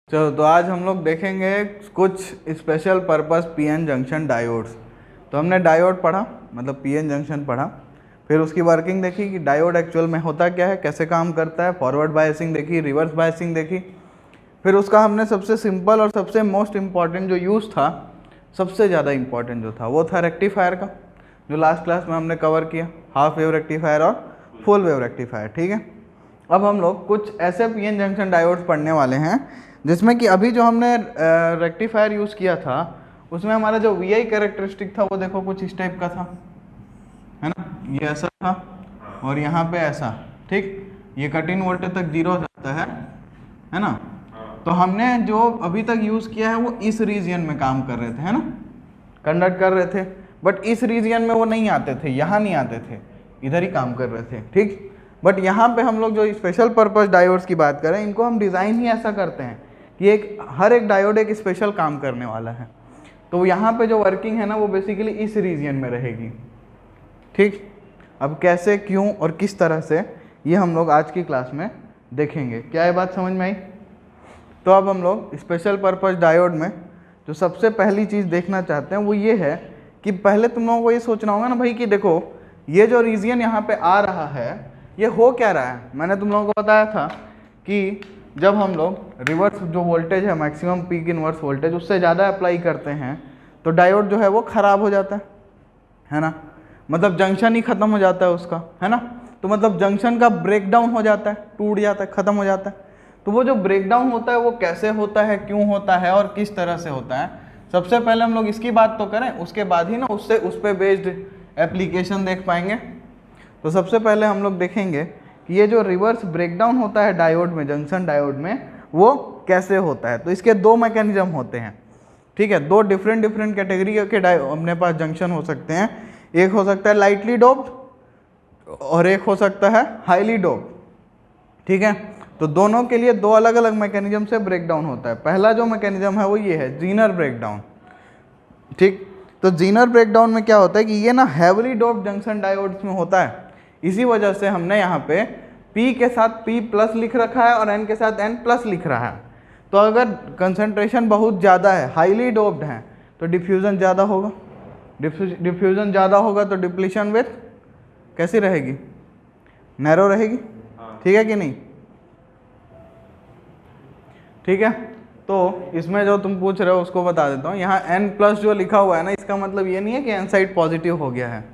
चलो तो आज हम लोग देखेंगे कुछ special purpose PN junction diodes. तो हमने डायोड पढ़ा, मतलब पीएन जंक्शन पढ़ा, फिर उसकी वर्किंग देखी कि डायोड एक्चुअल में होता क्या है, कैसे काम करता है, फॉरवर्ड बायसिंग देखी, रिवर्स बायसिंग देखी। फिर उसका हमने सबसे सिंपल और सबसे मोस्ट इम्पॉर्टेंट जो यूज़ था, सबसे ज़्यादा इम्पॉर्टेंट जो था वो था रेक्टिफायर का, जो लास्ट क्लास में हमने कवर किया, हाफ वेव रेक्टिफायर और फुल वेव रेक्टिफायर। ठीक है, अब हम लोग कुछ ऐसे पीएन जंक्शन डायोड्स पढ़ने वाले हैं जिसमें कि अभी जो हमने रेक्टिफायर यूज़ किया था उसमें हमारा जो वी आई कैरेक्टरिस्टिक था वो देखो कुछ इस टाइप का था, है ना। ये ऐसा था और यहाँ पे ऐसा, ठीक, ये कट इन वोल्टेज तक जीरो हो जाता है ना। तो हमने जो अभी तक यूज़ किया है वो इस रीजन में काम कर रहे थे, है ना, कंडक्ट कर रहे थे, बट इस रीजन में वो नहीं आते थे, यहाँ नहीं आते थे, इधर ही काम कर रहे थे, ठीक। बट यहाँ पे हम लोग जो स्पेशल पर्पस डायोड्स की बात करें, इनको हम डिज़ाइन ही ऐसा करते हैं कि हर एक डायोड एक स्पेशल काम करने वाला है। तो यहाँ पे जो वर्किंग है ना वो बेसिकली इस रीजन में रहेगी, ठीक। अब कैसे, क्यों और किस तरह से, ये हम लोग आज की क्लास में देखेंगे। क्या ये बात समझ में आई? तो अब हम लोग स्पेशल पर्पस डायोड में जो सबसे पहली चीज़ देखना चाहते हैं वो ये है कि पहले तुम लोगों को ये सोचना होगा ना भाई कि देखो ये जो रीजन यहाँ पे आ रहा है ये हो क्या रहा है। मैंने तुम लोगों को बताया था कि जब हम लोग रिवर्स जो वोल्टेज है, मैक्सिमम पीक इनवर्स वोल्टेज, उससे ज़्यादा अप्लाई करते हैं तो डायोड जो है वो ख़राब हो जाता है ना, मतलब जंक्शन ही ख़त्म हो जाता है उसका, है ना। तो मतलब जंक्शन का ब्रेकडाउन हो जाता है, टूट जाता है, ख़त्म हो जाता है। तो वो जो ब्रेकडाउन होता है वो कैसे होता है, क्यों होता है और किस तरह से होता है, सबसे पहले हम लोग इसकी बात तो करें, उसके बाद ही ना उससे उस पर बेस्ड एप्लीकेशन देख पाएंगे। तो सबसे पहले हम लोग देखेंगे कि ये जो रिवर्स ब्रेकडाउन होता है डायोड में, जंक्शन डायोड में, वो कैसे होता है। तो इसके दो मैकेनिज्म होते हैं, ठीक है। दो डिफरेंट कैटेगरी के अपने पास जंक्शन हो सकते हैं। एक हो सकता है लाइटली डोप्ड और एक हो सकता है हाईली डोप्ड, ठीक है। तो दोनों के लिए दो अलग अलग मैकेनिज्म से ब्रेकडाउन होता है। पहला जो मैकेनिज्म है वो ये है, जीनर ब्रेकडाउन, ठीक। तो जीनर ब्रेकडाउन में क्या होता है कि ये ना हैवली डोप्ड जंक्शन डायोड्स में होता है, इसी वजह से हमने यहाँ पे P के साथ P+ लिख रखा है और N के साथ N+ लिख रहा है। तो अगर कंसंट्रेशन बहुत ज़्यादा है, हाईली डोप्ड है, तो डिफ्यूज़न ज़्यादा होगा, डिफ्यूज़न ज़्यादा होगा तो डिप्लीशन विथ कैसी रहेगी, नैरो रहेगी, ठीक है कि नहीं, ठीक है। तो इसमें जो तुम पूछ रहे हो उसको बता देता हूँ। यहाँ N+ जो लिखा हुआ है ना, इसका मतलब ये नहीं है कि N साइड पॉजिटिव हो गया है।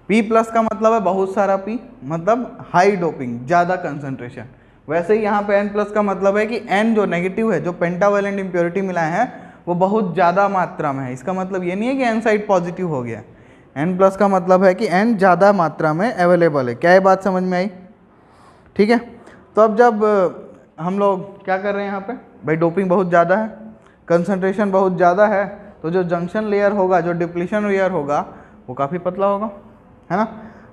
P+ का मतलब है बहुत सारा P, मतलब हाई डोपिंग, ज़्यादा कंसंट्रेशन। वैसे ही यहाँ पे N+ का मतलब है कि N जो नेगेटिव है, जो पेंटावेलेंट इम्प्योरिटी मिलाए हैं, वो बहुत ज़्यादा मात्रा में है। इसका मतलब ये नहीं है कि N साइड पॉजिटिव हो गया। N+ का मतलब है कि N ज़्यादा मात्रा में अवेलेबल है। क्या ये बात समझ में आई? ठीक है। तो अब जब हम लोग क्या कर रहे हैं यहाँ पे, भाई डोपिंग बहुत ज़्यादा है, कंसंट्रेशन बहुत ज़्यादा है, तो जो जंक्शन लेयर होगा, जो डिप्लीशन लेयर होगा, वो काफ़ी पतला होगा, है ना।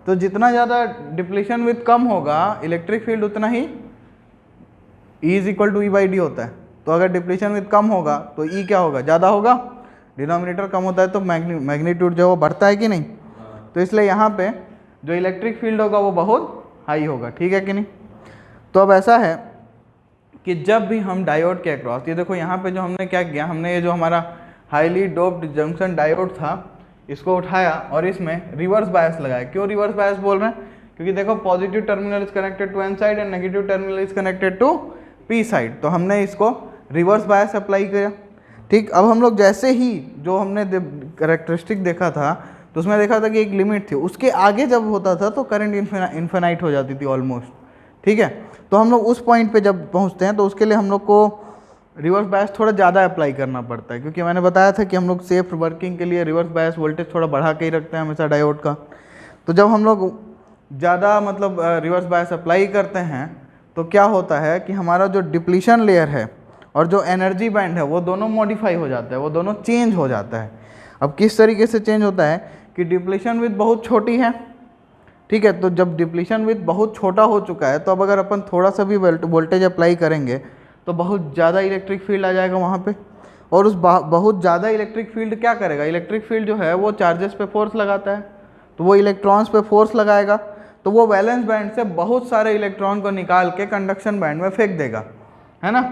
तो जितना ज़्यादा डिप्लीशन विथ कम होगा, इलेक्ट्रिक फील्ड उतना ही E = E/d होता है। तो अगर डिप्लीशन विथ कम होगा तो E क्या होगा, ज़्यादा होगा, डिनोमिनेटर कम होता है तो मैग्नीट्यूड जो है वो बढ़ता है कि नहीं। तो इसलिए यहाँ पे जो इलेक्ट्रिक फील्ड होगा वो बहुत हाई होगा, ठीक है कि नहीं। तो अब ऐसा है कि जब भी हम डायोड के अक्रॉस, ये देखो यहाँ पे जो हमने क्या किया, हमने ये जो हमारा हाईली डोप्ड जंक्शन डायोड था इसको उठाया और इसमें रिवर्स बायस लगाया। क्यों रिवर्स बायस बोल रहे हैं? क्योंकि देखो positive terminal is connected to N side and negative terminal is connected to P side. तो हमने इसको रिवर्स बायस अप्लाई किया, ठीक। अब हम लोग जैसे ही जो हमने कैरेक्टरिस्टिक देखा था तो उसमें देखा था कि एक लिमिट थी, उसके आगे जब होता था तो करंट इन्फिनाइट हो जाती थी ऑलमोस्ट, ठीक है। तो हम लोग उस पॉइंट पे जब पहुंचते हैं तो उसके लिए हम लोग को रिवर्स बायस थोड़ा ज़्यादा अप्लाई करना पड़ता है, क्योंकि मैंने बताया था कि हम लोग सेफ वर्किंग के लिए रिवर्स बायस वोल्टेज थोड़ा बढ़ा के ही रखते हैं हमेशा डायोड का। तो जब हम लोग ज़्यादा मतलब रिवर्स बायस अप्लाई करते हैं तो क्या होता है कि हमारा जो डिप्लीशन लेयर है और जो एनर्जी बैंड है वो दोनों मॉडिफाई हो जाता है, वो दोनों चेंज हो जाता है। अब किस तरीके से चेंज होता है कि डिप्लीशन विथ बहुत छोटी है, ठीक है। तो जब डिप्लीशन विथ बहुत छोटा हो चुका है तो अब अगर अपन थोड़ा सा भी वोल्टेज अप्लाई करेंगे तो बहुत ज़्यादा इलेक्ट्रिक फील्ड आ जाएगा वहाँ पे। और उस बहुत ज़्यादा इलेक्ट्रिक फील्ड क्या करेगा, इलेक्ट्रिक फील्ड जो है वो चार्जेस पे फोर्स लगाता है, तो वो इलेक्ट्रॉन्स पे फोर्स लगाएगा, तो वो वैलेंस बैंड से बहुत सारे इलेक्ट्रॉन को निकाल के कंडक्शन बैंड में फेंक देगा, है ना।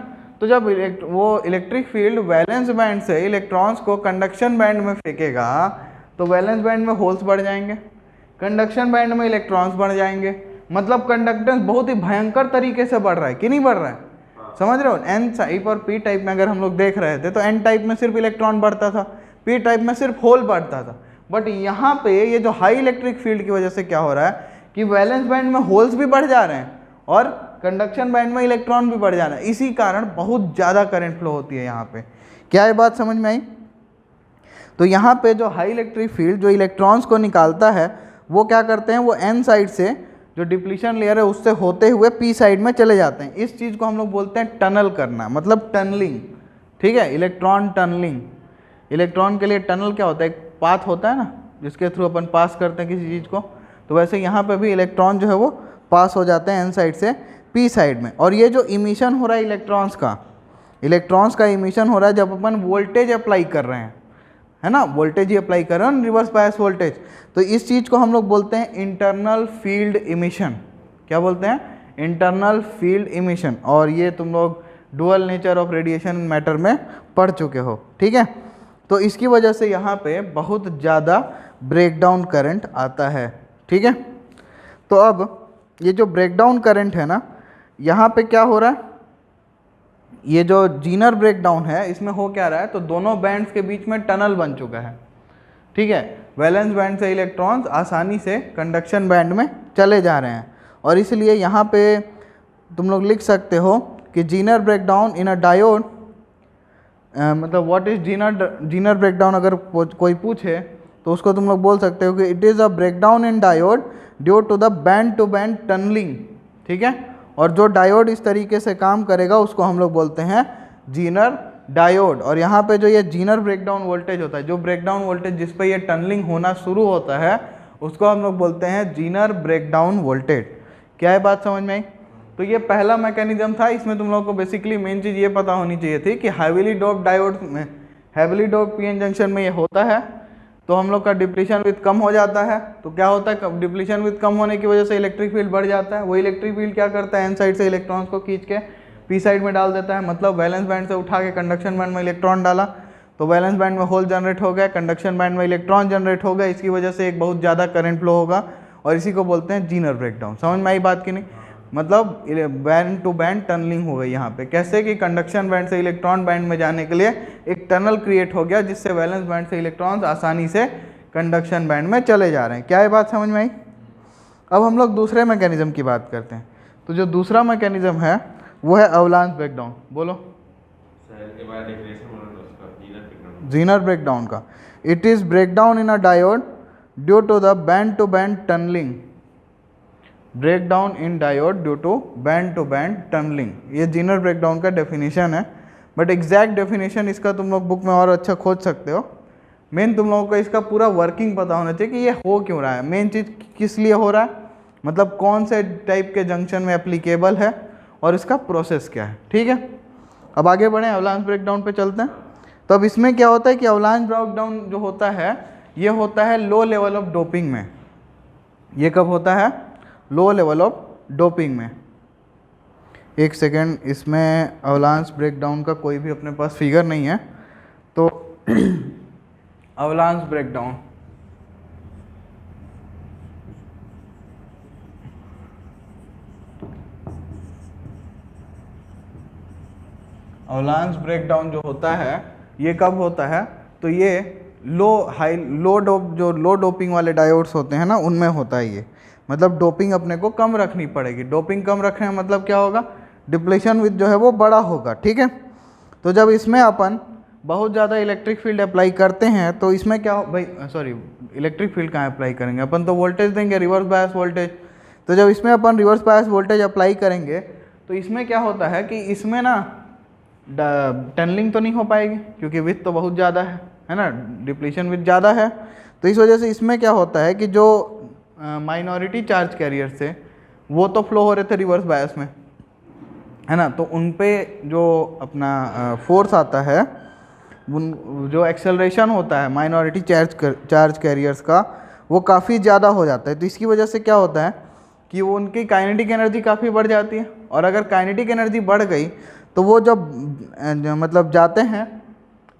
तो जब वो इलेक्ट्रिक फील्ड वैलेंस बैंड से इलेक्ट्रॉन्स को कंडक्शन बैंड में फेंकेगा तो वैलेंस बैंड में होल्स बढ़ जाएंगे, कंडक्शन बैंड में इलेक्ट्रॉन्स बढ़ जाएंगे, मतलब कंडक्टेंस बहुत ही भयंकर तरीके से बढ़ रहा है कि नहीं बढ़ रहा है? समझ रहे हो? एन टाइप और पी टाइप में अगर हम लोग देख रहे थे तो एन टाइप में सिर्फ इलेक्ट्रॉन बढ़ता था, पी टाइप में सिर्फ होल बढ़ता था। बट यहाँ पे ये जो हाई इलेक्ट्रिक फील्ड की वजह से क्या हो रहा है कि वैलेंस बैंड में होल्स भी बढ़ जा रहे हैं और कंडक्शन बैंड में इलेक्ट्रॉन भी बढ़ जा रहा है, इसी कारण बहुत ज़्यादा करंट फ्लो होती है यहाँ पे। क्या ये बात समझ में आई? तो यहाँ पे जो हाई इलेक्ट्रिक फील्ड जो इलेक्ट्रॉन्स को निकालता है वो क्या करते हैं, वो एन साइड से जो डिप्लीशन लेयर है उससे होते हुए पी साइड में चले जाते हैं। इस चीज़ को हम लोग बोलते हैं टनल करना, मतलब टनलिंग। ठीक है, इलेक्ट्रॉन टनलिंग। इलेक्ट्रॉन के लिए टनल क्या होता है? एक पाथ होता है ना जिसके थ्रू अपन पास करते हैं किसी चीज़ को, तो वैसे यहाँ पे भी इलेक्ट्रॉन जो है वो पास हो जाते हैं एन साइड से पी साइड में। और ये जो इमिशन हो रहा है इलेक्ट्रॉन्स का इमिशन हो रहा है जब अपन वोल्टेज अप्लाई कर रहे हैं, है ना, वोल्टेज ही अप्लाई कर रहे हैं, रिवर्स बायस वोल्टेज, तो इस चीज़ को हम लोग बोलते हैं इंटरनल फील्ड इमिशन। क्या बोलते हैं? Internal field emission. और ये तुम लोग dual nature of radiation matter में पढ़ चुके हो। ठीक है, तो इसकी वजह से यहाँ पे बहुत ज़्यादा ब्रेकडाउन करंट आता है। ठीक है, तो अब ये जो ब्रेकडाउन करंट है ना, यहाँ पे क्या हो रहा है, ये जो जीनर ब्रेकडाउन है इसमें हो क्या रहा है, तो दोनों बैंड्स के बीच में टनल बन चुका है। ठीक है, वैलेंस बैंड से इलेक्ट्रॉन्स आसानी से कंडक्शन बैंड में चले जा रहे हैं और इसलिए यहाँ पे तुम लोग लिख सकते हो कि Zener breakdown in a diode, मतलब व्हाट इज जीनर ब्रेकडाउन अगर कोई पूछे तो उसको तुम लोग बोल सकते हो कि it is a breakdown in diode due to the band to band tunneling. ठीक है, और जो डायोड इस तरीके से काम करेगा उसको हम लोग बोलते हैं जीनर डायोड। और यहाँ पे जो ये जीनर ब्रेकडाउन वोल्टेज होता है, जो ब्रेकडाउन वोल्टेज जिस पे ये टनलिंग होना शुरू होता है उसको हम लोग बोलते हैं जीनर ब्रेकडाउन वोल्टेज। क्या है बात समझ में आई? तो ये पहला मैकेनिज्म था। इसमें तुम लोगों को बेसिकली मेन चीज़ ये पता होनी चाहिए थी कि हैवीली डोप डायोड में, हैवीली डोप पीएन जंक्शन में ये होता है तो हम लोग का डिप्लीशन विथ कम हो जाता है। तो क्या होता है, डिप्लीशन विथ कम होने की वजह से इलेक्ट्रिक फील्ड बढ़ जाता है। वो इलेक्ट्रिक फील्ड क्या करता है, एन साइड से इलेक्ट्रॉन्स को खींच के पी साइड में डाल देता है, मतलब वैलेंस बैंड से उठा के कंडक्शन बैंड में इलेक्ट्रॉन डाला तो वैलेंस बैंड में होल जनरेट हो गया, कंडक्शन बैंड में इलेक्ट्रॉन जनरेट हो गया, इसकी वजह से एक बहुत ज़्यादा करंट फ्लो होगा और इसी को बोलते हैं जीनर ब्रेकडाउन। समझ में आई बात की नहीं? मतलब बैंड टू बैंड टनलिंग हो गई यहाँ पे। कैसे कि कंडक्शन बैंड से इलेक्ट्रॉन बैंड में जाने के लिए एक टनल क्रिएट हो गया जिससे वैलेंस बैंड से इलेक्ट्रॉन्स आसानी से कंडक्शन बैंड में चले जा रहे हैं। क्या ये बात समझ में आई? अब हम लोग दूसरे मैकेनिज्म की बात करते हैं। तो जो दूसरा मैकेनिज्म है वो है अवलांच ब्रेकडाउन। बोलो जीनर ब्रेकडाउन का। It is breakdown in a diode due to the band to band tunneling. Breakdown in diode due to band to band tunneling, ये जीनर ब्रेकडाउन का डेफिनेशन है। बट एग्जैक्ट डेफिनेशन इसका तुम लोग book में और अच्छा खोज सकते हो। मेन तुम लोगों को इसका पूरा वर्किंग पता होना चाहिए कि ये हो क्यों रहा है, मेन चीज़ किस लिए हो रहा है, मतलब कौन से टाइप के जंक्शन में एप्लीकेबल है और इसका प्रोसेस क्या है। ठीक है, अब आगे बढ़ें, अवलांच ब्रेकडाउन पे चलते हैं। तो अब इसमें क्या होता है कि अवलांच ब्रेकडाउन जो होता है ये होता है लो लेवल ऑफ डोपिंग में। ये कब होता है? लो लेवल ऑफ डोपिंग में। एक सेकेंड, इसमें अवलांच ब्रेकडाउन का कोई भी अपने पास फिगर नहीं है तो अवलांच ब्रेकडाउन, अवलांच ब्रेकडाउन जो होता है ये कब होता है, तो ये लो डोपिंग वाले डायोड्स होते हैं ना उनमें होता है ये। मतलब डोपिंग अपने को कम रखनी पड़ेगी। डोपिंग कम रखने में मतलब क्या होगा, डिप्लीशन विथ जो है वो बड़ा होगा। ठीक है, तो जब इसमें अपन बहुत ज़्यादा इलेक्ट्रिक फील्ड अप्लाई करते हैं तो इसमें क्या भाई सॉरी इलेक्ट्रिक फील्ड कहाँ अप्लाई करेंगे अपन, तो वोल्टेज देंगे, रिवर्स बायस वोल्टेज। तो जब इसमें अपन रिवर्स बायस वोल्टेज अप्लाई करेंगे तो इसमें क्या होता है कि इसमें ना टनलिंग तो नहीं हो पाएगी क्योंकि विथ तो बहुत ज़्यादा है ना, डिप्लीशन विथ ज़्यादा है। तो इस वजह से इसमें क्या होता है कि जो माइनॉरिटी चार्ज कैरियर से वो तो फ्लो हो रहे थे रिवर्स बायस में, है ना, तो उन पे जो अपना फोर्स आता है, जो एक्सेलरेशन होता है माइनॉरिटी चार्ज कैरियर्स का, वो काफ़ी ज़्यादा हो जाता है। तो इसकी वजह से क्या होता है कि वो उनकी काइनेटिक एनर्जी काफ़ी बढ़ जाती है और अगर काइनेटिक एनर्जी बढ़ गई तो वो जब मतलब जाते हैं,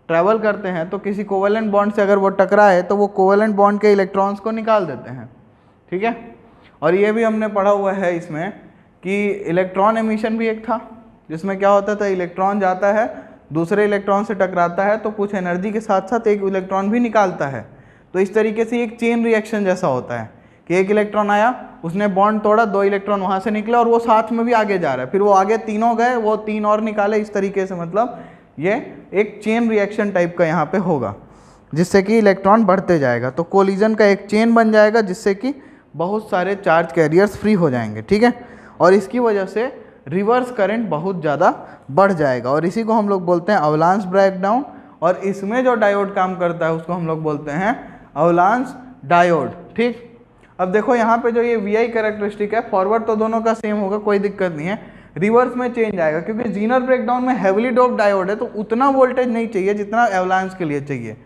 ट्रैवल करते हैं, तो किसी कोवेलेंट बॉन्ड से अगर वो टकराए तो वो कोवेलेंट बॉन्ड के इलेक्ट्रॉन्स को निकाल देते हैं, ठीक है। और ये भी हमने पढ़ा हुआ है इसमें कि इलेक्ट्रॉन एमिशन भी एक था, जिसमें क्या होता था, इलेक्ट्रॉन जाता है, दूसरे इलेक्ट्रॉन से टकराता है, तो कुछ एनर्जी के साथ साथ एक इलेक्ट्रॉन भी निकालता है। तो इस तरीके से एक चेन रिएक्शन जैसा होता है कि एक इलेक्ट्रॉन आया, उसने बॉन्ड तोड़ा, 2 इलेक्ट्रॉन वहाँ से निकले और वो साथ में भी आगे जा रहा है, फिर वो आगे तीनों गए, वो 3 और निकाले, इस तरीके से मतलब ये एक चेन रिएक्शन टाइप का यहाँ पे होगा, जिससे कि इलेक्ट्रॉन बढ़ते जाएगा। तो कोलिजन का एक चेन बन जाएगा, जिससे कि बहुत सारे चार्ज कैरियर्स फ्री हो जाएंगे, ठीक है। और इसकी वजह से रिवर्स करंट बहुत ज़्यादा बढ़ जाएगा, और इसी को हम लोग बोलते हैं अवलांच ब्रेकडाउन। और इसमें जो डायोड काम करता है उसको हम लोग बोलते हैं अवलांच डायोड, ठीक। अब देखो यहाँ पे जो ये VI कैरेक्टरिस्टिक है, फॉरवर्ड तो दोनों का सेम होगा, कोई दिक्कत नहीं है, रिवर्स में चेंज आएगा, क्योंकि जीनर ब्रेकडाउन में हेवली डोप डायोड है, तो उतना वोल्टेज नहीं चाहिए जितना एवलांच के लिए चाहिए।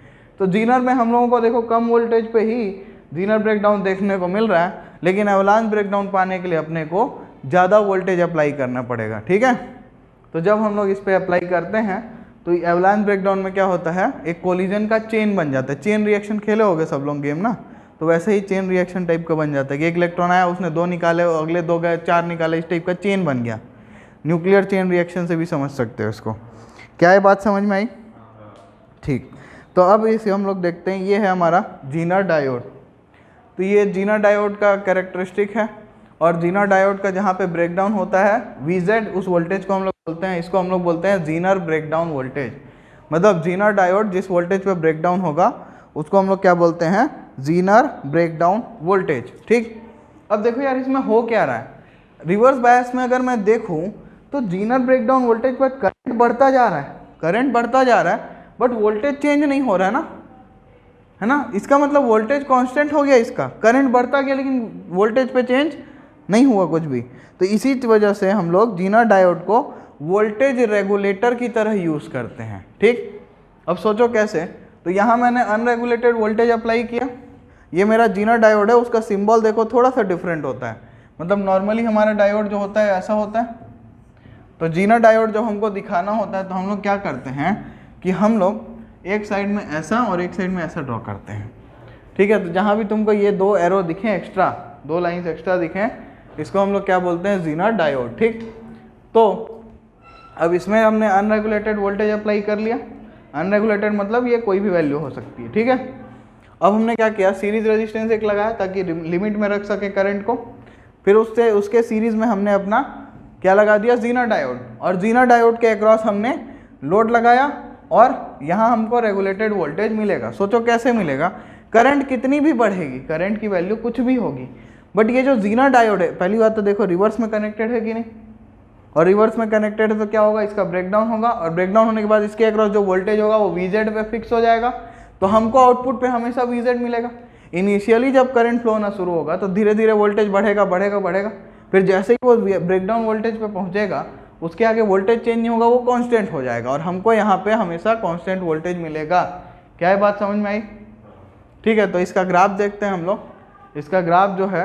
तो जीनर में हम लोगों को देखो कम वोल्टेज पे ही जीनर ब्रेकडाउन देखने को मिल रहा है, लेकिन एवलांच ब्रेकडाउन पाने के लिए अपने को ज़्यादा वोल्टेज अप्लाई करना पड़ेगा, ठीक है। तो जब हम लोग इस पर अप्लाई करते हैं तो एवलांच ब्रेकडाउन में क्या होता है, एक कोलिजन का चेन बन जाता है। चेन रिएक्शन खेले होगे सब लोग गेम ना, तो वैसे ही चेन रिएक्शन टाइप का बन जाता है कि एक इलेक्ट्रॉन आया, उसने 2 निकाले, अगले 2 गए, 4 निकाले, इस टाइप का चेन बन गया। न्यूक्लियर चेन रिएक्शन से भी समझ सकते हो इसको। क्या ये बात समझ में आई? ठीक। तो अब इसे हम लोग देखते हैं, ये है हमारा जीनर डायोड। तो ये जीनर डायोड का कैरेक्टरिस्टिक है, और जीनर डायोड का जहाँ पे ब्रेकडाउन होता है VZ, उस वोल्टेज को हम लोग बोलते हैं, इसको हम लोग बोलते हैं जीनर ब्रेकडाउन वोल्टेज। मतलब जीनर डायोड जिस वोल्टेज पे ब्रेकडाउन होगा उसको हम लोग क्या बोलते हैं, जीनर ब्रेकडाउन वोल्टेज, ठीक। अब देखो यार इसमें हो क्या रहा है, रिवर्स बायस में अगर मैं देखूं तो जीनर ब्रेकडाउन वोल्टेज पर करंट बढ़ता जा रहा है, करंट बढ़ता जा रहा है, बट वोल्टेज चेंज नहीं हो रहा है ना, है ना। इसका मतलब वोल्टेज कांस्टेंट हो गया, इसका करंट बढ़ता गया लेकिन वोल्टेज पे चेंज नहीं हुआ कुछ भी। तो इसी वजह से हम लोग जीनर डायोड को वोल्टेज रेगुलेटर की तरह यूज़ करते हैं, ठीक। अब सोचो कैसे, तो यहाँ मैंने अनरेगुलेटेड वोल्टेज अप्लाई किया, ये मेरा जीनर डायोड है, उसका सिंबल देखो थोड़ा सा डिफरेंट होता है। मतलब नॉर्मली हमारा डायोड जो होता है ऐसा होता है, तो जीनर डायोड जब हमको दिखाना होता है तो हम लोग क्या करते हैं कि हम लोग एक साइड में ऐसा और एक साइड में ऐसा ड्रॉ करते हैं, ठीक है। तो जहाँ भी तुमको ये 2 एरो दिखें एक्स्ट्रा, 2 लाइन्स एक्स्ट्रा दिखें, इसको हम लोग क्या बोलते हैं, जीनर डायोड, ठीक। तो अब इसमें हमने अनरेगुलेटेड वोल्टेज अप्लाई कर लिया, अनरेगुलेटेड मतलब ये कोई भी वैल्यू हो सकती है, ठीक है। अब हमने क्या किया, सीरीज रेजिस्टेंस एक लगाया ताकि लिमिट में रख सके करंट को, फिर उसके सीरीज में हमने अपना क्या लगा दिया, जीनर डायोड, और जीनर डायोड के अक्रॉस हमने लोड लगाया, और यहाँ हमको रेगुलेटेड वोल्टेज मिलेगा। सोचो कैसे मिलेगा, करंट कितनी भी बढ़ेगी, करंट की वैल्यू कुछ भी होगी, बट ये जो जीनर डायोड है, पहली बात तो देखो रिवर्स में कनेक्टेड है कि नहीं, और रिवर्स में कनेक्टेड है तो क्या होगा, इसका ब्रेकडाउन होगा, और ब्रेकडाउन होने के बाद इसके अक्रॉस जो वोल्टेज होगा वो VZ पे फिक्स हो जाएगा, तो हमको आउटपुट पे हमेशा VZ मिलेगा। इनिशियली जब करंट फ्लो होना शुरू होगा तो धीरे धीरे वोल्टेज बढ़ेगा बढ़ेगा बढ़ेगा, फिर जैसे ही वो ब्रेकडाउन वोल्टेज पे पहुंचेगा उसके आगे वोल्टेज चेंज नहीं होगा, वो कांस्टेंट हो जाएगा, और हमको यहाँ पे हमेशा कांस्टेंट वोल्टेज मिलेगा। क्या ये बात समझ में आई? ठीक है, तो इसका ग्राफ देखते हैं हम लोग। इसका ग्राफ जो है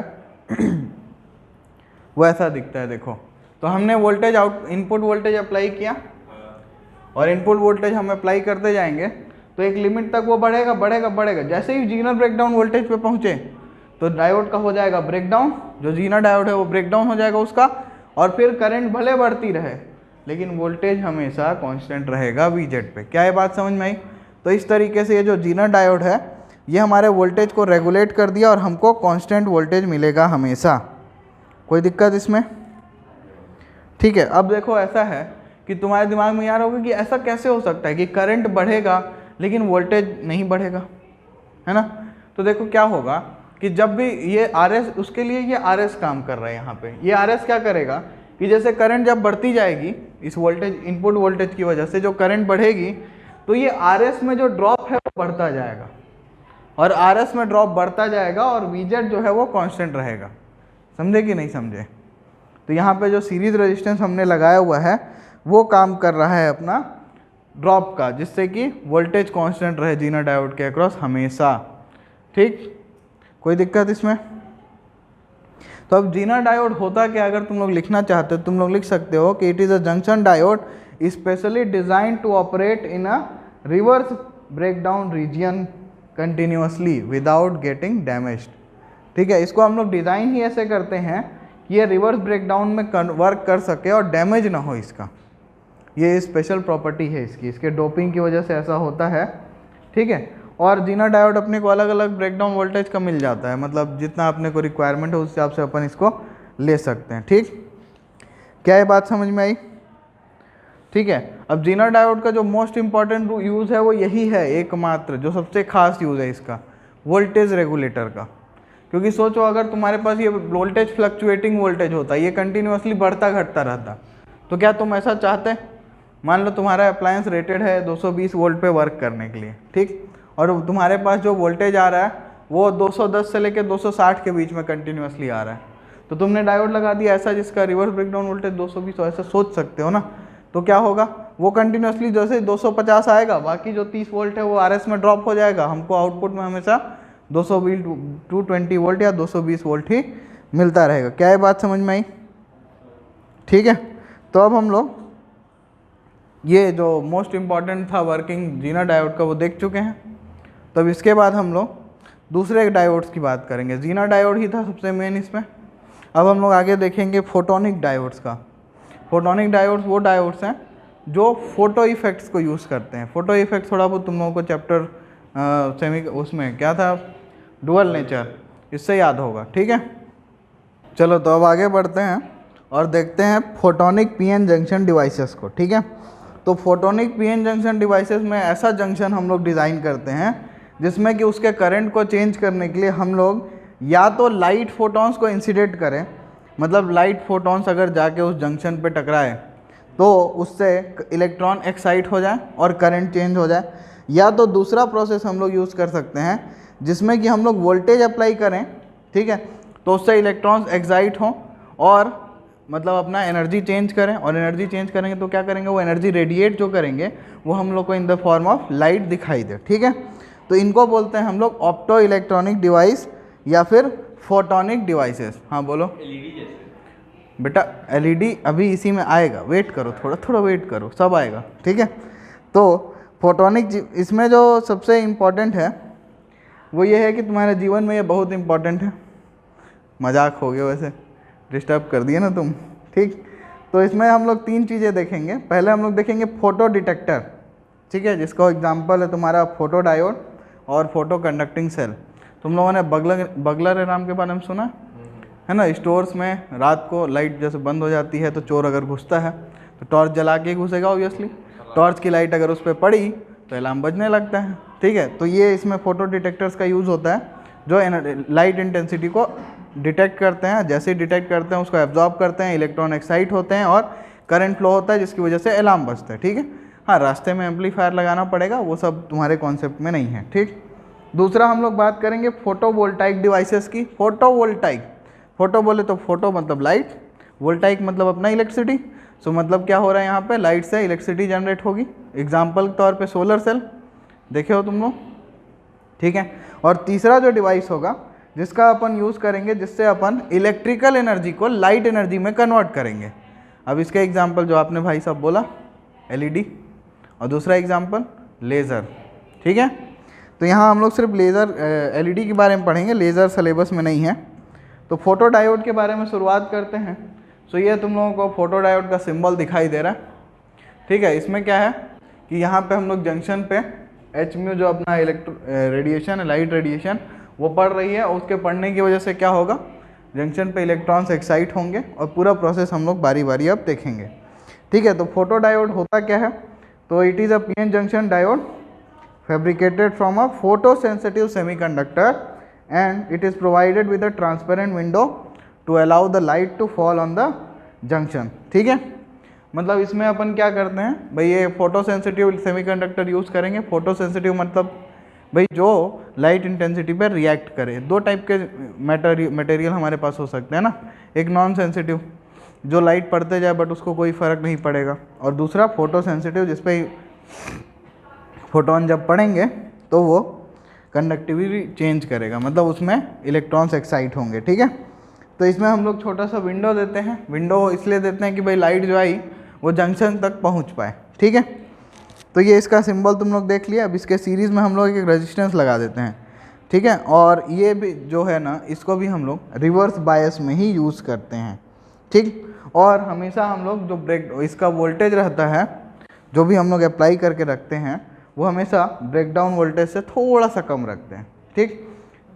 वो ऐसा दिखता है, देखो। तो हमने वोल्टेज इनपुट वोल्टेज अप्लाई किया, और इनपुट वोल्टेज हम अप्लाई करते जाएंगे तो एक लिमिट तक वो बढ़ेगा बढ़ेगा बढ़ेगा। जैसे ही जीनर ब्रेकडाउन वोल्टेज पे पहुंचे तो डायोड का हो जाएगा ब्रेकडाउन, जो जीनर डायोड है वो ब्रेकडाउन हो जाएगा उसका, और फिर करंट भले बढ़ती रहे लेकिन वोल्टेज हमेशा कांस्टेंट रहेगा VZ पे। क्या ये बात समझ में आई? तो इस तरीके से ये जो जीनर डायोड है ये हमारे वोल्टेज को रेगुलेट कर दिया और हमको कांस्टेंट वोल्टेज मिलेगा हमेशा। कोई दिक्कत इसमें? ठीक है। अब देखो ऐसा है कि तुम्हारे दिमाग में यार होगा कि ऐसा कैसे हो सकता है कि करंट बढ़ेगा लेकिन वोल्टेज नहीं बढ़ेगा, है ना। तो देखो क्या होगा कि जब भी ये RS, उसके लिए ये RS काम कर रहा है यहाँ पे। ये RS क्या करेगा कि जैसे करंट जब बढ़ती जाएगी इस वोल्टेज इनपुट वोल्टेज की वजह से जो करंट बढ़ेगी तो ये RS में जो ड्रॉप है वो बढ़ता जाएगा, और RS में ड्रॉप बढ़ता जाएगा और VZ जो है वो कांस्टेंट रहेगा। समझे कि नहीं समझे? तो यहाँ पे जो सीरीज रेजिस्टेंस हमने लगाया हुआ है वो काम कर रहा है अपना ड्रॉप का, जिससे कि वोल्टेज कांस्टेंट रहे जीनर डायोड के अक्रॉस हमेशा। ठीक, कोई दिक्कत इसमें? तो अब जीनर डायोड होता क्या, अगर तुम लोग लिखना चाहते हो तुम लोग लिख सकते हो कि it is a junction diode specially design to operate in a reverse breakdown region continuously without getting damaged. ठीक है, इसको हम लोग डिज़ाइन ही ऐसे करते हैं कि ये रिवर्स ब्रेकडाउन में वर्क कर सके और डैमेज ना हो इसका। ये स्पेशल प्रॉपर्टी है इसकी, इसके डोपिंग की वजह से ऐसा होता है। ठीक है, और जीना डायोड अपने को अलग अलग ब्रेकडाउन वोल्टेज का मिल जाता है, मतलब जितना अपने को रिक्वायरमेंट है उस हिसाब से अपन इसको ले सकते हैं। ठीक, क्या ये बात समझ में आई? ठीक है, अब जीना डायोड का जो मोस्ट इंपॉर्टेंट यूज़ है वो यही है, एकमात्र जो सबसे खास यूज़ है इसका, वोल्टेज रेगुलेटर का। क्योंकि सोचो अगर तुम्हारे पास ये वोल्टेज फ्लक्चुएटिंग वोल्टेज होता, ये कंटिन्यूअसली बढ़ता घटता रहता, तो क्या तुम ऐसा चाहते? मान लो तुम्हारा अप्लायंस रेटेड है 220 वोल्ट पे वर्क करने के लिए, ठीक, और तुम्हारे पास जो वोल्टेज आ रहा है वो 210 से लेकर 260 के बीच में कंटिन्यूअसली आ रहा है, तो तुमने डायोड लगा दिया ऐसा जिसका रिवर्स ब्रेकडाउन वोल्टेज 220 हो, ऐसा सोच सकते हो ना। तो क्या होगा, वो कंटिन्यूअसली जैसे 250 आएगा, बाकी जो 30 वोल्ट है वो आरएस में ड्रॉप हो जाएगा, हमको आउटपुट में हमेशा 220 वोल्ट या 220 वोल्ट ही मिलता रहेगा। क्या ये बात समझ में आई? ठीक है, तो अब हम लोग ये जो मोस्ट इम्पॉर्टेंट था वर्किंग जीना डायोड का वो देख चुके हैं। तब इसके बाद हम लोग दूसरे डायोड्स की बात करेंगे। जीना डायोड ही था सबसे मेन इसमें। अब हम लोग आगे देखेंगे फोटोनिक डायोड्स का। फोटोनिक डायोड्स वो डायोड्स हैं जो फोटो इफेक्ट्स को यूज़ करते हैं। फोटो इफेक्ट थोड़ा बहुत तुम लोगों को चैप्टर सेमी उसमें क्या था, डुअल नेचर, इससे याद होगा। ठीक है, चलो तो अब आगे बढ़ते हैं और देखते हैं फोटोनिक पीएन जंक्शन डिवाइसेस को। ठीक है, तो फोटोनिक पीएन जंक्शन डिवाइसेस में ऐसा जंक्शन हम लोग डिज़ाइन करते हैं जिसमें कि उसके करंट को चेंज करने के लिए हम लोग या तो लाइट फोटॉन्स को इंसिडेट करें, मतलब लाइट फोटॉन्स अगर जाके उस जंक्शन पे टकराए तो उससे इलेक्ट्रॉन एक्साइट हो जाए और करंट चेंज हो जाए, या तो दूसरा प्रोसेस हम लोग यूज़ कर सकते हैं जिसमें कि हम लोग वोल्टेज अप्लाई करें, ठीक है, तो उससे इलेक्ट्रॉन्स एक्साइट हों और मतलब अपना एनर्जी चेंज करें, और एनर्जी चेंज करेंगे तो क्या करेंगे, वो एनर्जी रेडिएट जो करेंगे वो हम लोग को in the form of light दिखाई दे। ठीक है, तो इनको बोलते हैं हम लोग ऑप्टो इलेक्ट्रॉनिक डिवाइस या फिर फोटोनिक डिवाइसेस। हाँ बोलो। बेटा एलईडी अभी इसी में आएगा, वेट करो, थोड़ा थोड़ा वेट करो, सब आएगा। ठीक है, तो फोटोनिक इसमें जो सबसे इम्पॉर्टेंट है वो ये है कि तुम्हारे जीवन में ये बहुत इम्पॉर्टेंट है। मजाक हो गया वैसे, डिस्टर्ब कर दिए ना तुम। ठीक, तो इसमें हम लोग 3 चीज़ें देखेंगे। पहले हम लोग देखेंगे फोटो डिटेक्टर, ठीक है, जिसका एग्जांपल है तुम्हारा फोटो डायोड और फोटो कंडक्टिंग सेल। तुम लोगों ने बगलर नाम के बारे में सुना है ना। स्टोर्स में रात को लाइट जैसे बंद हो जाती है तो चोर अगर घुसता है तो टॉर्च जला के घुसेगा ऑब्वियसली। टॉर्च की लाइट अगर उस पर पड़ी तो अलार्म बजने लगता है। ठीक है, तो ये इसमें फोटो डिटेक्टर्स का यूज़ होता है जो लाइट इंटेंसिटी को डिटेक्ट करते हैं। जैसे ही डिटेक्ट करते हैं उसको एब्जॉर्ब करते हैं, इलेक्ट्रॉन एक्साइट होते हैं और करंट फ्लो होता है जिसकी वजह से अलार्म बजता है। ठीक है, हाँ रास्ते में एम्पलीफायर लगाना पड़ेगा, वो सब तुम्हारे कॉन्सेप्ट में नहीं है। ठीक, दूसरा हम लोग बात करेंगे फोटोवोल्टाइक डिवाइसेस की। फोटोवोल्टाइक, फोटो बोले तो फोटो मतलब लाइट, वोल्टाइक मतलब अपना इलेक्ट्रिसिटी। सो मतलब क्या हो रहा है यहाँ पे, लाइट से इलेक्ट्रिसिटी जनरेट होगी। एग्जाम्पल के तौर पे सोलर सेल देखे हो तुम लोग। ठीक है, और तीसरा जो डिवाइस होगा जिसका अपन यूज़ करेंगे जिससे अपन इलेक्ट्रिकल एनर्जी को लाइट एनर्जी में कन्वर्ट करेंगे। अब इसका एग्जाम्पल जो आपने भाई साहब बोला एलईडी, और दूसरा एग्जाम्पल लेज़र। ठीक है, तो यहाँ हम लोग सिर्फ लेज़र एलईडी के बारे में पढ़ेंगे, लेज़र सिलेबस में नहीं है। तो फोटो डायोड के बारे में शुरुआत करते हैं। सो ये तुम लोगों को फोटो डायोड का सिंबल दिखाई दे रहा है। ठीक है, इसमें क्या है कि यहाँ पे हम लोग जंक्शन पे एच म्यू जो अपना रेडिएशन है, लाइट रेडिएशन, वो पड़ रही है, और उसके पढ़ने की वजह से क्या होगा, जंक्शन पे इलेक्ट्रॉन्स एक्साइट होंगे, और पूरा प्रोसेस हम लोग बारी बारी अब देखेंगे। ठीक है, तो फोटो डायोड होता क्या है, तो it is a PN junction diode fabricated from a photosensitive semiconductor and it is provided with a transparent window to allow the light to fall on the junction। ठीक है, मतलब इसमें अपन क्या करते हैं भाई, ये फोटो सेंसिटिव सेमीकंडक्टर यूज़ करेंगे। फोटो सेंसिटिव मतलब भाई जो लाइट इंटेंसिटी पर रिएक्ट करे। 2 टाइप के मटेरियल हमारे पास हो सकते हैं ना, एक नॉन सेंसिटिव जो लाइट पड़ते जाए बट उसको कोई फ़र्क नहीं पड़ेगा, और दूसरा फोटो सेंसिटिव जिसपे फोटोन जब पड़ेंगे तो वो कंडक्टिविटी चेंज करेगा, मतलब उसमें इलेक्ट्रॉन्स एक्साइट होंगे। ठीक है, तो इसमें हम लोग छोटा सा विंडो देते हैं। विंडो इसलिए देते हैं कि भाई लाइट जो आई वो जंक्शन तक पहुंच पाए। ठीक है, तो ये इसका सिंबल तुम लोग देख लिया। अब इसके सीरीज़ में हम लोग एक रेजिस्टेंस लगा देते हैं। ठीक है, और ये भी जो है ना, इसको भी हम लोग रिवर्स बायस में ही यूज़ करते हैं। ठीक, और हमेशा हम लोग जो ब्रेक इसका वोल्टेज रहता है जो भी हम लोग अप्लाई करके रखते हैं वो हमेशा ब्रेकडाउन वोल्टेज से थोड़ा सा कम रखते हैं। ठीक,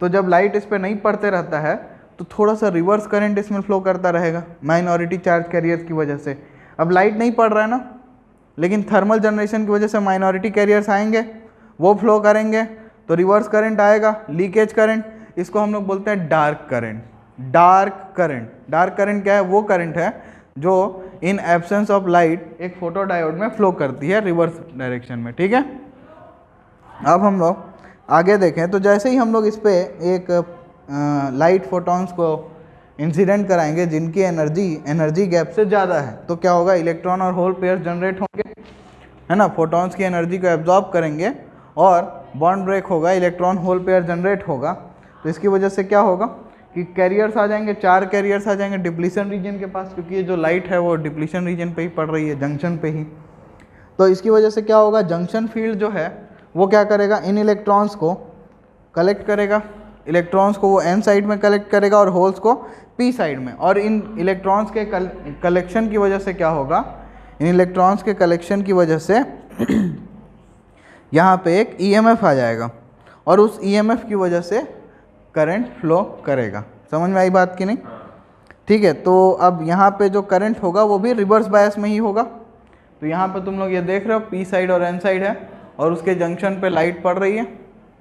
तो जब लाइट इस पर नहीं पड़ते रहता है तो थोड़ा सा रिवर्स करंट इसमें फ्लो करता रहेगा माइनॉरिटी चार्ज कैरियर्स की वजह से। अब लाइट नहीं पड़ रहा है ना, लेकिन थर्मल जनरेशन की वजह से माइनॉरिटी कैरियर्स आएंगे, वो फ्लो करेंगे तो रिवर्स करंट आएगा, लीकेज करंट। इसको हम लोग बोलते हैं dark current. Dark current, dark current क्या है? वो करंट है जो इन एब्सेंस ऑफ लाइट एक फोटो डायोड में फ्लो करती है रिवर्स डायरेक्शन में। ठीक है, अब हम लोग आगे देखें तो जैसे ही हम लोग इस पर एक लाइट फोटॉन्स को इंसिडेंट कराएंगे जिनकी एनर्जी गैप से ज़्यादा है, तो क्या होगा? इलेक्ट्रॉन और होल पेयर जनरेट होंगे, है ना। फोटॉन्स की एनर्जी को एब्जॉर्ब करेंगे और बॉन्ड ब्रेक होगा, इलेक्ट्रॉन होल पेयर जनरेट होगा। तो इसकी वजह से क्या होगा कि कैरियर्स आ जाएंगे, 4 कैरियर्स आ जाएंगे डिप्लीशन रीजन के पास, क्योंकि ये जो लाइट है वो डिप्लीशन रीजन पे ही पड़ रही है, जंक्शन पे ही। तो इसकी वजह से क्या होगा? जंक्शन फील्ड जो है वो क्या करेगा? इन इलेक्ट्रॉन्स को कलेक्ट करेगा, इलेक्ट्रॉन्स को वो एन साइड में कलेक्ट करेगा और होल्स को पी साइड में। और इन इलेक्ट्रॉन्स के कलेक्शन की वजह से क्या होगा? इन इलेक्ट्रॉन्स के कलेक्शन की वजह से यहाँ पे एक ईएमएफ आ जाएगा और उस ईएमएफ की वजह से करंट फ्लो करेगा। समझ में आई बात कि नहीं? ठीक है, तो अब यहाँ पे जो करंट होगा वो भी रिवर्स बायस में ही होगा। तो यहाँ पे तुम लोग ये देख रहे हो पी साइड और एन साइड है और उसके जंक्शन पे लाइट पड़ रही है।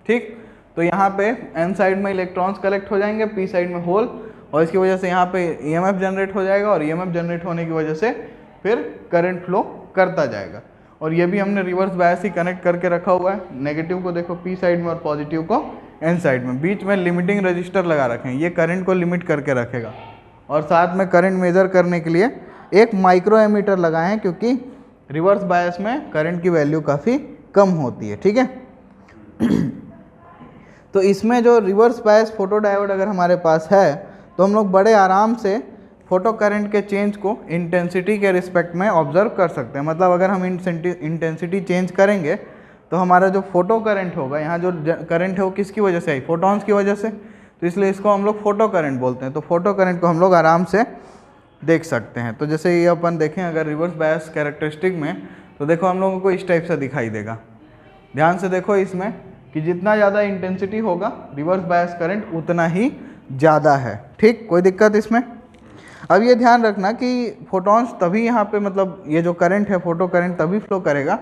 ठीक, तो यहाँ पे एन साइड में इलेक्ट्रॉन्स कलेक्ट हो जाएंगे, पी साइड में होल, और इसकी वजह से यहाँ पे ईएमएफ जनरेट हो जाएगा और ईएमएफ जनरेट होने की वजह से फिर करंट फ्लो करता जाएगा। और ये भी हमने रिवर्स बायस ही कनेक्ट करके रखा हुआ है। नेगेटिव को देखो पी साइड में और पॉजिटिव को एन साइड में। बीच में लिमिटिंग रजिस्टर लगा रखे हैं, ये करंट को लिमिट करके रखेगा। और साथ में करंट मेजर करने के लिए एक माइक्रो एमीटर लगाए हैं, क्योंकि रिवर्स बायस में करंट की वैल्यू काफ़ी कम होती है। ठीक है, तो इसमें जो रिवर्स बायस फोटो डायोड अगर हमारे पास है तो हम लोग बड़े आराम से फोटो करंट के चेंज को इंटेंसिटी के रिस्पेक्ट में ऑब्जर्व कर सकते हैं। मतलब अगर हम इंटेंसिटी चेंज करेंगे तो हमारा जो फोटो करंट होगा, यहाँ जो करंट है वो किसकी वजह से आई? फोटॉन्स की वजह से। तो इसलिए इसको हम लोग फोटो करंट बोलते हैं। तो फोटो करंट को हम लोग आराम से देख सकते हैं। तो जैसे ये अपन देखें अगर रिवर्स बायस कैरेक्टरिस्टिक में, तो देखो हम लोगों को इस टाइप से दिखाई देगा। ध्यान से देखो इसमें कि जितना ज़्यादा इंटेंसिटी होगा रिवर्स बायस करंट उतना ही ज़्यादा है। ठीक, कोई दिक्कत इसमें? अब ये ध्यान रखना कि फोटॉन्स तभी यहाँ पे, मतलब ये जो करंट है फोटो करंट तभी फ्लो करेगा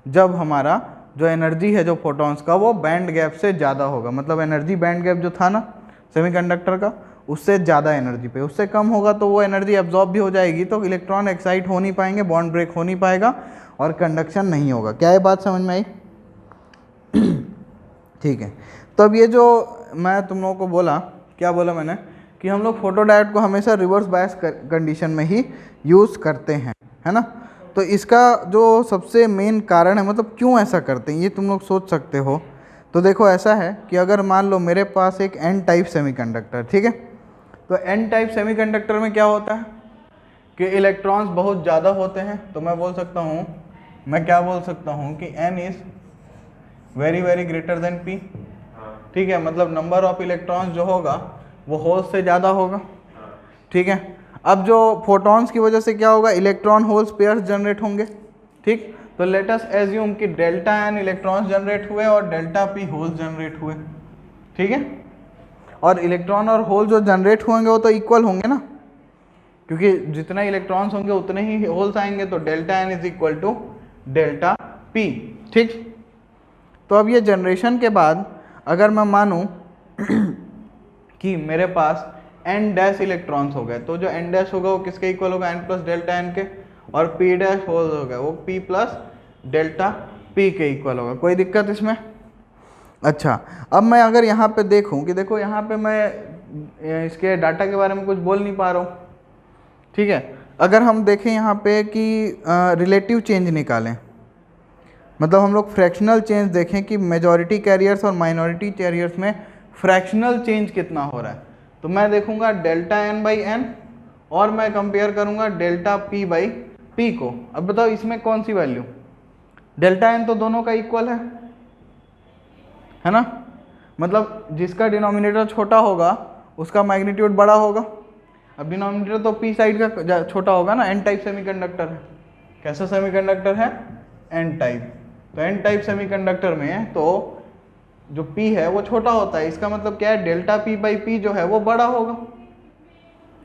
जब हमारा जो एनर्जी है जो फोटॉन्स का वो बैंड गैप से ज़्यादा होगा। मतलब एनर्जी बैंड गैप जो था ना सेमीकंडक्टर का, उससे ज़्यादा एनर्जी पे, उससे कम होगा तो वो एनर्जी एब्जॉर्ब भी हो जाएगी, तो इलेक्ट्रॉन एक्साइट हो नहीं पाएंगे, बॉन्ड ब्रेक हो नहीं पाएगा और कंडक्शन नहीं होगा। क्या ये बात समझ में आई? ठीक है, तो अब ये जो मैं तुम लोगों को बोला, क्या बोला मैंने कि हम लोग फोटो डायोड को हमेशा रिवर्स बायस कंडीशन में ही यूज़ करते हैं, है ना। तो इसका जो सबसे मेन कारण है, मतलब क्यों ऐसा करते हैं, ये तुम लोग सोच सकते हो। तो देखो ऐसा है कि अगर मान लो मेरे पास एक एन टाइप सेमीकंडक्टर, ठीक है, तो एन टाइप सेमीकंडक्टर में क्या होता है कि इलेक्ट्रॉन्स बहुत ज़्यादा होते हैं। तो मैं बोल सकता हूँ, मैं क्या बोल सकता हूँ कि n is very very greater than p. ठीक है, मतलब नंबर ऑफ इलेक्ट्रॉन्स जो होगा वो होल्स से ज़्यादा होगा। ठीक है, अब जो फोटॉन्स की वजह से क्या होगा, इलेक्ट्रॉन होल्स पेयर्स जनरेट होंगे। ठीक, तो लेट अस एज्यूम कि डेल्टा एन इलेक्ट्रॉन्स जनरेट हुए और डेल्टा पी होल्स जनरेट हुए। ठीक है, और इलेक्ट्रॉन और होल जो जनरेट होंगे वो तो इक्वल होंगे ना, क्योंकि जितने इलेक्ट्रॉन्स होंगे उतने ही होल्स आएंगे। तो delta n is equal to delta p. ठीक, तो अब ये जनरेशन के बाद अगर मैं मानूं कि मेरे पास एन डैश इलेक्ट्रॉन्स हो गए, तो जो एन डैश होगा वो किसके इक्वल होगा, एन प्लस डेल्टा एन के, और पी डैश होल हो गया वो पी प्लस डेल्टा पी के इक्वल होगा। कोई दिक्कत इसमें? अच्छा, अब मैं अगर यहाँ पे देखूँ कि देखो यहाँ पे मैं इसके डाटा के बारे में कुछ बोल नहीं पा रहा हूँ। ठीक है, अगर हम देखें यहाँ पे कि रिलेटिव चेंज निकालें, मतलब हम लोग फ्रैक्शनल चेंज देखें कि मेजॉरिटी कैरियर्स और माइनॉरिटी कैरियर्स में फ्रैक्शनल चेंज कितना हो रहा है, तो मैं देखूंगा डेल्टा एन बाई एन और मैं कंपेयर करूंगा डेल्टा पी बाई पी को। अब बताओ इसमें कौन सी वैल्यू, डेल्टा एन तो दोनों का इक्वल है ना, मतलब जिसका डिनोमिनेटर छोटा होगा उसका मैग्नीट्यूड बड़ा होगा। अब डिनोमिनेटर तो पी साइड का छोटा होगा ना, एन टाइप सेमीकंडक्टर है। कैसा सेमीकंडक्टर है, एन टाइप। तो एन टाइप सेमीकंडक्टर में तो जो पी है वो छोटा होता है, इसका मतलब क्या है, डेल्टा पी बाई पी जो है वो बड़ा होगा,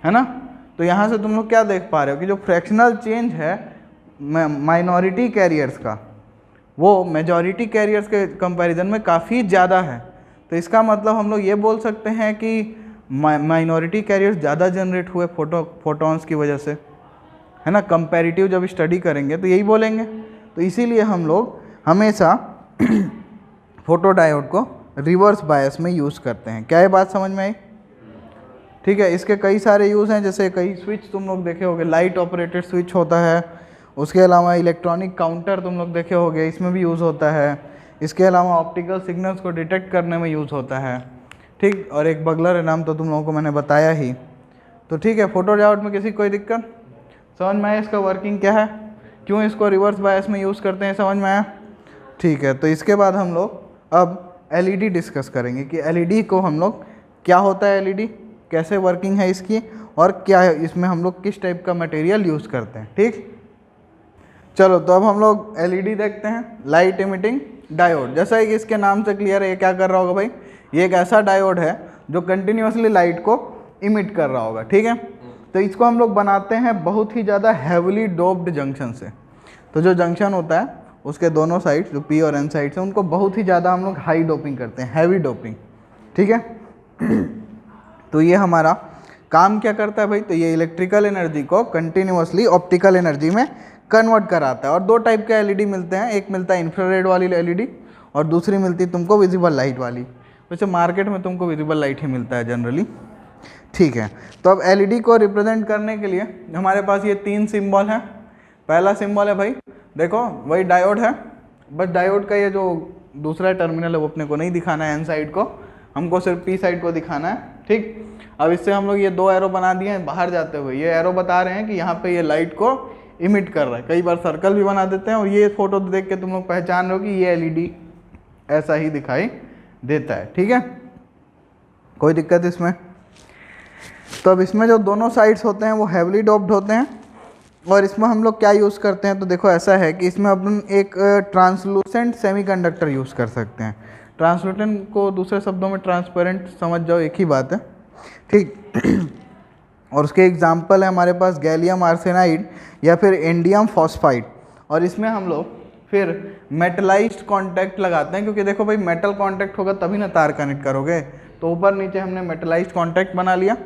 है ना। तो यहाँ से तुम लोग क्या देख पा रहे हो कि जो फ्रैक्शनल चेंज है माइनॉरिटी कैरियर्स का, वो मेजॉरिटी कैरियर्स के कंपैरिजन में काफ़ी ज़्यादा है। तो इसका मतलब हम लोग ये बोल सकते हैं कि माइनॉरिटी कैरियर्स ज़्यादा जनरेट हुए फोटॉन्स की वजह से, है ना। कंपैरेटिव जब स्टडी करेंगे तो यही बोलेंगे। तो इसीलिए हम लोग हमेशा फोटो डायोड को रिवर्स बायस में यूज़ करते हैं। क्या ये बात समझ में आई? ठीक है। इसके कई सारे यूज़ हैं, जैसे कई स्विच तुम लोग देखे होंगे, लाइट ऑपरेटेड स्विच होता है। उसके अलावा इलेक्ट्रॉनिक काउंटर तुम लोग देखे होंगे, इसमें भी यूज़ होता है। इसके अलावा ऑप्टिकल सिग्नल्स को डिटेक्ट करने में यूज़ होता है, ठीक। और एक बगलर है नाम, तो तुम लोगों को मैंने बताया ही। तो ठीक है, फोटो डायोड में किसी कोई दिक्कत समझ में आया? इसका वर्किंग क्या है, क्यों इसको रिवर्स बायस में यूज़ करते हैं, समझ में आया? ठीक है। तो इसके बाद हम लोग अब एलईडी डिस्कस करेंगे कि एलईडी को हम लोग क्या होता है, एलईडी कैसे वर्किंग है इसकी, और क्या है इसमें हम लोग किस टाइप का मटेरियल यूज़ करते हैं, ठीक। चलो तो अब हम लोग एलईडी देखते हैं, लाइट इमिटिंग डायोड। जैसा कि इसके नाम से क्लियर है, ये क्या कर रहा होगा भाई, ये एक ऐसा डायोड है जो कंटिन्यूसली लाइट को इमिट कर रहा होगा, ठीक है। तो इसको हम लोग बनाते हैं बहुत ही ज़्यादा हैविली डोप्ड जंक्शन से। तो जो जंक्शन होता है उसके दोनों साइड, जो पी और एन साइड से, उनको बहुत ही ज़्यादा हम लोग हाई डोपिंग करते हैं, हैवी डोपिंग, ठीक है। तो ये हमारा काम क्या करता है भाई, तो ये इलेक्ट्रिकल एनर्जी को कंटिन्यूसली ऑप्टिकल एनर्जी में कन्वर्ट कराता है। और दो टाइप के एलईडी मिलते हैं, एक मिलता है इंफ्रारेड वाली एलईडी और दूसरी मिलती है तुमको विजिबल लाइट वाली। वैसे मार्केट में तुमको विजिबल लाइट ही मिलता है जनरली, ठीक है। तो अब एलईडी को रिप्रेजेंट करने के लिए हमारे पास ये 3 सिंबल हैं। पहला सिंबल है भाई, देखो वही डायोड है, बस डायोड का ये जो दूसरा टर्मिनल है वो अपने को नहीं दिखाना है, एन साइड को, हमको सिर्फ पी साइड को दिखाना है, ठीक। अब इससे हम लोग ये 2 एरो बना दिए हैं बाहर जाते हुए। ये एरो बता रहे हैं कि यहाँ पे ये लाइट को इमिट कर रहा है। कई बार सर्कल भी बना देते हैं, और ये फोटो देख के तुम लोग पहचान रहे हो कि ये एलईडी ऐसा ही दिखाई देता है, ठीक है। कोई दिक्कत इसमें? तो अब इसमें जो दोनों साइड्स होते हैं वो हैवली डोप्ड होते हैं। और इसमें हम लोग क्या यूज़ करते हैं, तो देखो ऐसा है कि इसमें अपन एक ट्रांसलूसेंट सेमीकंडक्टर यूज़ कर सकते हैं। ट्रांसलूसेंट को दूसरे शब्दों में ट्रांसपेरेंट समझ जाओ, एक ही बात है, ठीक। और उसके एग्जाम्पल है हमारे पास गैलियम आर्सेनाइड या फिर इंडियम फॉस्फाइड। और इसमें हम लोग फिर मेटलाइज्ड कॉन्टैक्ट लगाते हैं, क्योंकि देखो भाई मेटल कॉन्टैक्ट होगा तभी ना तार कनेक्ट करोगे। तो ऊपर नीचे हमने मेटलाइज्ड कॉन्टैक्ट बना लिया,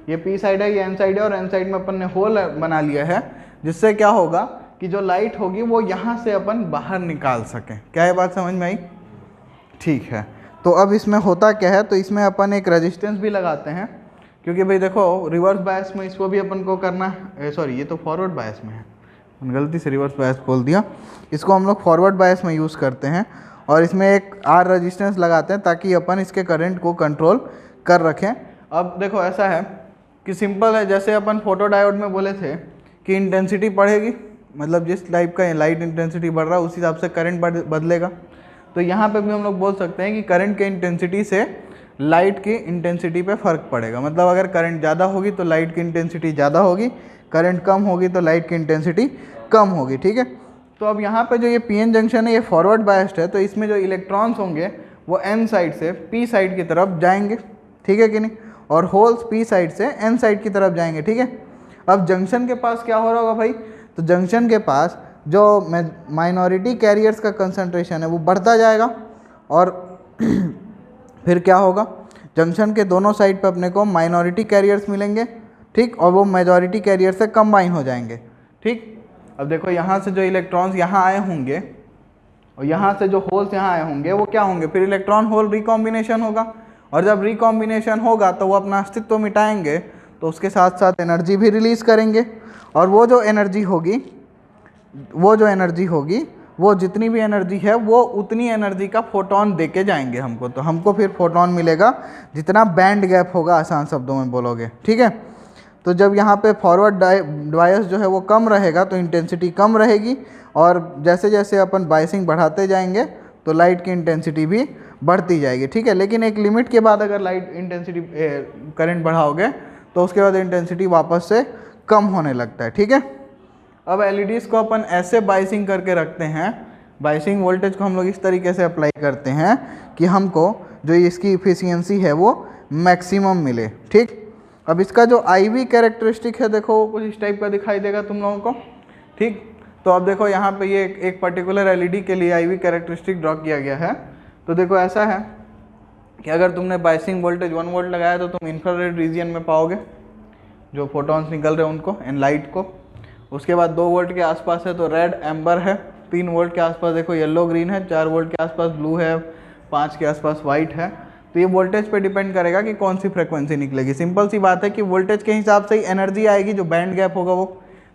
ये पी साइड है, ये एन साइड है, और एन साइड में अपन ने होल बना लिया है, जिससे क्या होगा कि जो लाइट होगी वो यहाँ से अपन बाहर निकाल सकें। क्या ये बात समझ में आई? ठीक है। तो अब इसमें होता क्या है, तो इसमें अपन एक रेजिस्टेंस भी लगाते हैं, क्योंकि भाई देखो रिवर्स बायस में इसको भी अपन को करना है, सॉरी ये तो फॉरवर्ड बायस में है, गलती से रिवर्स बायस बोल दिया। इसको हम लोग फॉरवर्ड बायस में यूज़ करते हैं, और इसमें एक आर रेजिस्टेंस लगाते हैं ताकि अपन इसके करंट को कंट्रोल कर रखें। अब देखो ऐसा है कि सिंपल है, जैसे अपन फोटो डायोड में बोले थे कि इंटेंसिटी बढ़ेगी, मतलब जिस टाइप का लाइट इंटेंसिटी बढ़ रहा है उस हिसाब से करंट बदलेगा। तो यहाँ पे भी हम लोग बोल सकते हैं कि करंट के इंटेंसिटी से लाइट की इंटेंसिटी पे फ़र्क पड़ेगा। मतलब अगर करंट ज़्यादा होगी तो लाइट की इंटेंसिटी ज़्यादा होगी, करंट कम होगी तो लाइट की इंटेंसिटी कम होगी, ठीक है। तो अब यहाँ पे जो ये पीएन जंक्शन है ये फॉरवर्ड बायस्ड है, तो इसमें जो इलेक्ट्रॉन्स होंगे वो एन साइड से पी साइड की तरफ जाएंगे, ठीक है कि नहीं, और होल्स पी साइड से एन साइड की तरफ जाएंगे, ठीक है। अब जंक्शन के पास क्या हो रहा होगा भाई, तो जंक्शन के पास जो माइनॉरिटी कैरियर्स का कंसंट्रेशन है वो बढ़ता जाएगा, और फिर क्या होगा, जंक्शन के दोनों साइड पे अपने को माइनॉरिटी कैरियर्स मिलेंगे, ठीक, और वो मेजॉरिटी कैरियर से कंबाइन हो जाएंगे, ठीक। अब देखो यहाँ से जो इलेक्ट्रॉन्स यहाँ आए होंगे और यहाँ से जो होल्स यहाँ आए होंगे वो क्या होंगे, फिर इलेक्ट्रॉन होल रिकॉम्बिनेशन होगा, और जब रिकॉम्बिनेशन होगा तो वो अपना अस्तित्व मिटाएंगे, तो उसके साथ साथ एनर्जी भी रिलीज़ करेंगे, और वो जो एनर्जी होगी वो जितनी भी एनर्जी है वो उतनी एनर्जी का फोटोन दे के जाएंगे हमको। तो हमको फिर फोटोन मिलेगा जितना बैंड गैप होगा, आसान शब्दों में बोलोगे, ठीक है। तो जब यहाँ पे फॉरवर्ड बायस जो है वो कम रहेगा तो इंटेंसिटी कम रहेगी, और जैसे जैसे अपन बायसिंग बढ़ाते जाएंगे तो लाइट की इंटेंसिटी भी बढ़ती जाएगी, ठीक है। लेकिन एक लिमिट के बाद अगर लाइट इंटेंसिटी करंट बढ़ाओगे तो उसके बाद इंटेंसिटी वापस से कम होने लगता है, ठीक है। अब एलईडीज़ को अपन ऐसे बायसिंग करके रखते हैं, बायसिंग वोल्टेज को हम लोग इस तरीके से अप्लाई करते हैं कि हमको जो इसकी इफिशियंसी है वो मैक्सिमम मिले, ठीक। अब इसका जो IV कैरेक्टरिस्टिक है देखो वो कुछ इस टाइप का दिखाई देगा तुम लोगों को, ठीक। तो अब देखो यहाँ पे ये एक पर्टिकुलर एलईडी के लिए IV कैरेक्टरिस्टिक ड्रॉ किया गया है। तो देखो ऐसा है कि अगर तुमने बायसिंग वोल्टेज 1 वोल्ट लगाया तो तुम इंफ्रारेड रीजियन में पाओगे जो फोटॉन्स निकल रहे हैं उनको एंड लाइट को। उसके बाद 2 वोल्ट के आसपास है तो रेड एम्बर है, 3 वोल्ट के आसपास देखो येलो ग्रीन है, 4 वोल्ट के आसपास ब्लू है, 5 के आसपास वाइट है। तो ये वोल्टेज पे डिपेंड करेगा कि कौन सी फ्रिक्वेंसी निकलेगी। सिंपल सी बात है कि वोल्टेज के हिसाब से ही एनर्जी आएगी, जो बैंड गैप होगा वो,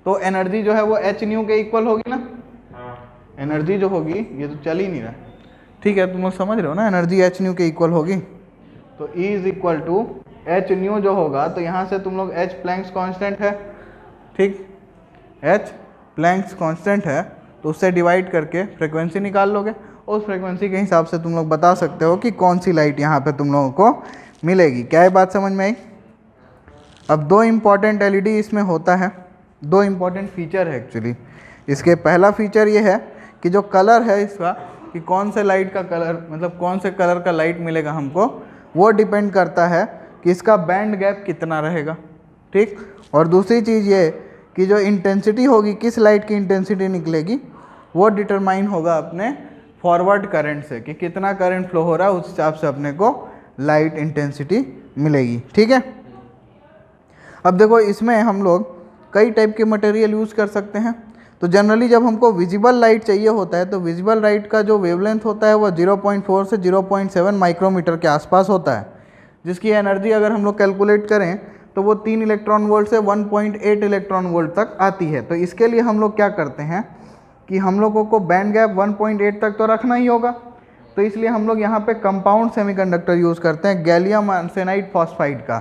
तो एनर्जी जो है वो h न्यू के इक्वल होगी ना। एनर्जी जो होगी, ये तो चल ही नहीं रहा, ठीक है, तुम लोग समझ रहे हो ना, एनर्जी h न्यू के इक्वल होगी। तो E is equal to h nu जो होगा, तो यहाँ से तुम लोग h प्लैंक्स कांस्टेंट है, ठीक, h प्लैंक्स कांस्टेंट है, तो उससे डिवाइड करके फ्रिक्वेंसी निकाल लोगे। उस फ्रिक्वेंसी के हिसाब से तुम लोग बता सकते हो कि कौन सी लाइट यहाँ पे तुम लोगों को मिलेगी। क्या ये बात समझ में आई? अब 2 इम्पॉर्टेंट एलईडी इसमें होता है, 2 इम्पॉर्टेंट फीचर है एक्चुअली इसके। पहला फीचर ये है कि जो कलर है इसका, कि कौन से लाइट का कलर, मतलब कौन से कलर का लाइट मिलेगा हमको, वो डिपेंड करता है कि इसका बैंड गैप कितना रहेगा, ठीक। और दूसरी चीज़ ये कि जो इंटेंसिटी होगी, किस लाइट की इंटेंसिटी निकलेगी, वो डिटरमाइन होगा अपने फॉरवर्ड करंट से, कि कितना करंट फ्लो हो रहा है, उस हिसाब से अपने को लाइट इंटेंसिटी मिलेगी, ठीक है। अब देखो इसमें हम लोग कई टाइप के मटेरियल यूज़ कर सकते हैं। तो जनरली जब हमको विजिबल लाइट चाहिए होता है तो विजिबल लाइट का जो वेवलेंथ होता है वो 0.4 से 0.7 माइक्रोमीटर के आसपास होता है, जिसकी एनर्जी अगर हम लोग कैलकुलेट करें तो वो 3 इलेक्ट्रॉन वोल्ट से 1.8 इलेक्ट्रॉन वोल्ट तक आती है। तो इसके लिए हम लोग क्या करते हैं कि हम लोगों को बैंड गैप 1.8 तक तो रखना ही होगा, तो इसलिए हम लोग यहाँ पे कंपाउंड सेमीकंडक्टर यूज़ करते हैं गैलियम आर्सेनाइड फॉस्फाइड का,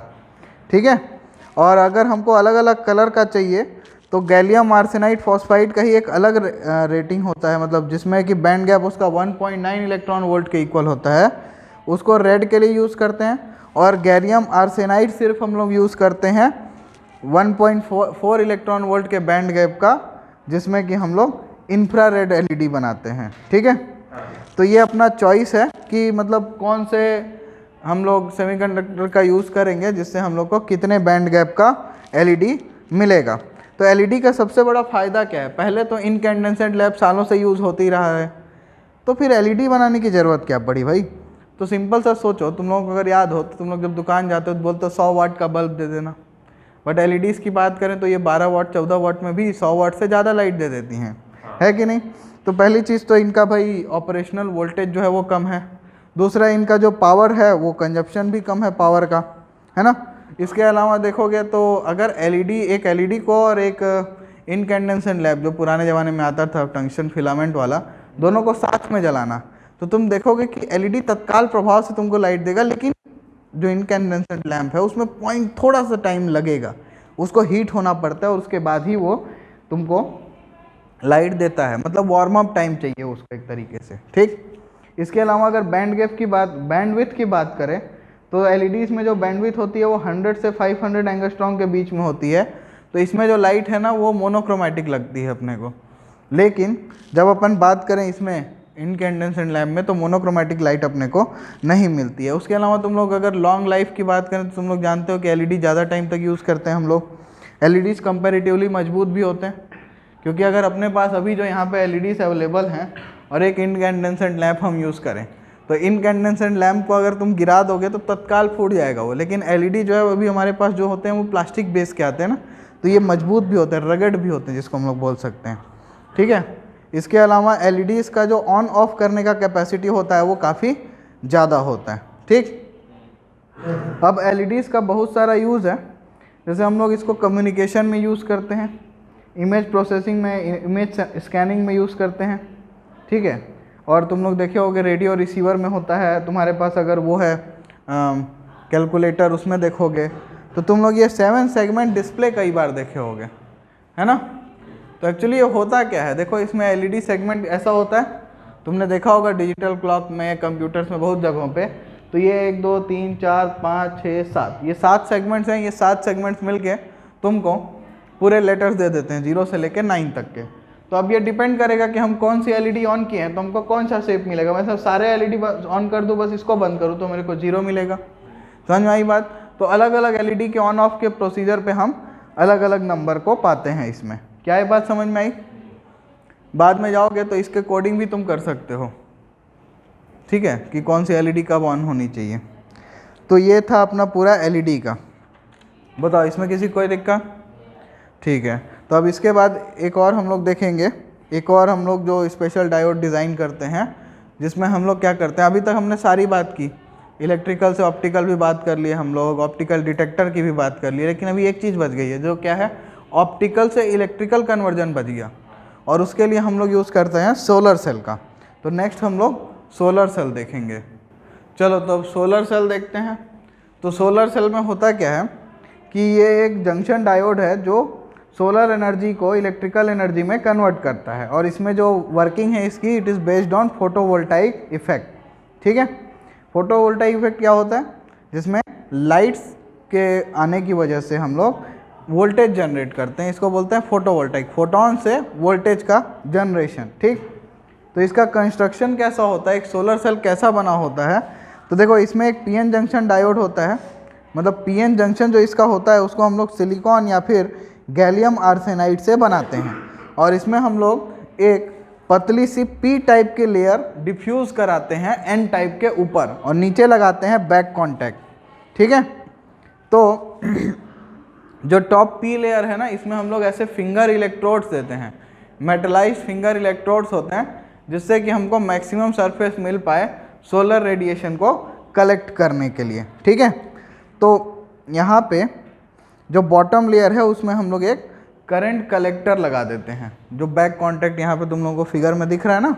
ठीक है। और अगर हमको अलग अलग कलर का चाहिए तो गैलियम आर्सेनाइड फॉस्फाइड का ही एक अलग रेटिंग होता है, मतलब जिसमें कि बैंड गैप उसका 1.9 इलेक्ट्रॉन वोल्ट के इक्वल होता है, उसको रेड के लिए यूज़ करते हैं। और गैलियम आर्सेनाइड सिर्फ हम लोग यूज़ करते हैं 1.4 इलेक्ट्रॉन वोल्ट के बैंड गैप का, जिसमें कि हम लोग इंफ्रारेड एलईडी बनाते हैं, ठीक है। तो ये अपना चॉइस है कि मतलब कौन से हम लोग सेमीकंडक्टर का यूज़ करेंगे जिससे हम लोग को कितने बैंड गैप का एलईडी मिलेगा। तो एलईडी का सबसे बड़ा फ़ायदा क्या है? पहले तो इनकैंडेसेंट लैंप सालों से यूज़ होती ही रहा है, तो फिर एलईडी बनाने की ज़रूरत क्या पड़ी भाई? तो सिंपल सा सोचो, तुम लोगों को अगर याद हो तो तुम लोग जब दुकान जाते हो तो बोलते हो 100 वाट का बल्ब दे देना, बट एलईडीज़ की बात करें तो ये 12 वाट 14 वाट में भी 100 वाट से ज़्यादा लाइट दे देती हैं, है कि नहीं? तो पहली चीज़ तो इनका भाई ऑपरेशनल वोल्टेज जो है वो कम है, दूसरा इनका जो पावर है वो कंजप्शन भी कम है पावर का, है ना। इसके अलावा देखोगे तो अगर एक एलईडी को और एक इनकैंडेसेंट लैंप जो पुराने ज़माने में आता था टंगस्टन फिलामेंट वाला, दोनों को साथ में जलाना, तो तुम देखोगे कि एलईडी तत्काल प्रभाव से तुमको लाइट देगा, लेकिन जो इनकैंडेसेंट लैंप है उसमें पॉइंट थोड़ा सा टाइम लगेगा, उसको हीट होना पड़ता है और उसके बाद ही वो तुमको लाइट देता है, मतलब वार्म अप टाइम चाहिए उसको एक तरीके से, ठीक। इसके अलावा अगर बैंडविड्थ की बात करें तो एलईडीज़ में जो बैंडविड्थ होती है वो 100 से 500 एंगस्ट्रॉम के बीच में होती है, तो इसमें जो लाइट है ना वो मोनोक्रोमैटिक लगती है अपने को। लेकिन जब अपन बात करें इसमें इनकैंडेसेंट लैंप में तो मोनोक्रोमैटिक लाइट अपने को नहीं मिलती है। उसके अलावा तुम लोग अगर लॉन्ग लाइफ की बात करें तो तुम लोग जानते हो कि एलईडी ज़्यादा टाइम तक यूज़ करते हैं हम लोग। एलईडीज़ कंपैरेटिवली मजबूत भी होते हैं, क्योंकि अगर अपने पास अभी जो यहाँ पे एलईडीज़ अवेलेबल हैं और एक इनकैंडेसेंट लैंप हम यूज़ करें तो इनकैंडेसेंट लैंप को अगर तुम गिरा दोगे तो तत्काल फूट जाएगा वो, लेकिन एलईडी जो है वो अभी हमारे पास जो होते हैं वो प्लास्टिक बेस के आते हैं ना, तो ये मजबूत भी होते हैं, रगड़ भी होते हैं, जिसको हम लोग बोल सकते हैं, ठीक है। इसके अलावा एलईडीज़ का जो ऑन ऑफ करने का कैपेसिटी होता है वो काफ़ी ज़्यादा होता है, ठीक। अब एलईडीज़ का बहुत सारा यूज़ है, जैसे हम लोग इसको कम्युनिकेशन में यूज़ करते हैं, इमेज प्रोसेसिंग में, इमेज स्कैनिंग में यूज़ करते हैं, ठीक है। और तुम लोग देखे होगे रेडियो रिसीवर में होता है तुम्हारे पास, अगर वो है कैलकुलेटर, उसमें देखोगे तो तुम लोग ये 7 सेगमेंट डिस्प्ले कई बार देखे होगे, है ना। तो एक्चुअली ये होता क्या है, देखो इसमें एलईडी सेगमेंट ऐसा होता है, तुमने देखा होगा डिजिटल क्लॉक में, कंप्यूटर्स में, बहुत जगहों पे। तो ये 1 2 3 4 5 6 7 ये 7 सेगमेंट्स हैं। ये 7 सेगमेंट्स मिलके तुमको पूरे लेटर्स दे देते हैं 0 से लेकर 9 तक के। तो अब ये डिपेंड करेगा कि हम कौन सी एलईडी ऑन किए हैं तो हमको कौन सा शेप मिलेगा। मैं सब सारे एलईडी ऑन कर दूँ, बस इसको बंद करूँ तो मेरे को 0 मिलेगा। समझ में आई बात। तो अलग अलग एलईडी के ऑन ऑफ के प्रोसीजर पे हम अलग अलग नंबर को पाते हैं इसमें। क्या ये बात समझ में आई। बाद में जाओगे तो इसके कोडिंग भी तुम कर सकते हो, ठीक है, कि कौन सी एलईडी कब ऑन होनी चाहिए। तो ये था अपना पूरा एलईडी का। बताओ इसमें किसी कोई दिक्कत, ठीक है। तो अब इसके बाद एक और हम लोग देखेंगे, एक और हम लोग जो स्पेशल डायोड डिज़ाइन करते हैं, जिसमें हम लोग क्या करते हैं, अभी तक हमने सारी बात की, इलेक्ट्रिकल से ऑप्टिकल भी बात कर लिए हम लोग, ऑप्टिकल डिटेक्टर की भी बात कर लिए, लेकिन अभी एक चीज़ बच गई है, जो क्या है, ऑप्टिकल से इलेक्ट्रिकल कन्वर्जन बच गया, और उसके लिए हम लोग यूज़ करते हैं सोलर सेल का। तो नेक्स्ट हम लोग सोलर सेल देखेंगे। चलो तो अब सोलर सेल देखते हैं। तो सोलर सेल में होता क्या है कि ये एक जंक्शन डायोड है जो सोलर एनर्जी को इलेक्ट्रिकल एनर्जी में कन्वर्ट करता है, और इसमें जो वर्किंग है इसकी, it is based on photovoltaic effect, ठीक है। फोटोवोल्टाइक इफेक्ट क्या होता है, जिसमें लाइट्स के आने की वजह से हम लोग वोल्टेज जनरेट करते हैं, इसको बोलते हैं फोटोवोल्टाइक, फोटोन से वोल्टेज का जनरेशन, ठीक। तो इसका कंस्ट्रक्शन कैसा होता है, एक सोलर सेल कैसा बना होता है, तो देखो इसमें एक पीएन जंक्शन डायोड होता है, मतलब पीएन जंक्शन जो इसका होता है उसको हम लोग सिलिकॉन या फिर गैलियम आर्सेनाइड से बनाते हैं, और इसमें हम लोग एक पतली सी पी टाइप की लेयर डिफ्यूज़ कराते हैं एन टाइप के ऊपर, और नीचे लगाते हैं बैक कॉन्टैक्ट, ठीक है। तो जो टॉप पी लेयर है ना, इसमें हम लोग ऐसे फिंगर इलेक्ट्रोड्स देते हैं, मेटलाइज्ड फिंगर इलेक्ट्रोड्स होते हैं, जिससे कि हमको मैक्सिमम सरफेस मिल पाए सोलर रेडिएशन को कलेक्ट करने के लिए, ठीक है। तो यहाँ पे जो बॉटम लेयर है उसमें हम लोग एक करंट कलेक्टर लगा देते हैं, जो बैक कॉन्टैक्ट यहाँ पे तुम लोगों को फिगर में दिख रहा है ना,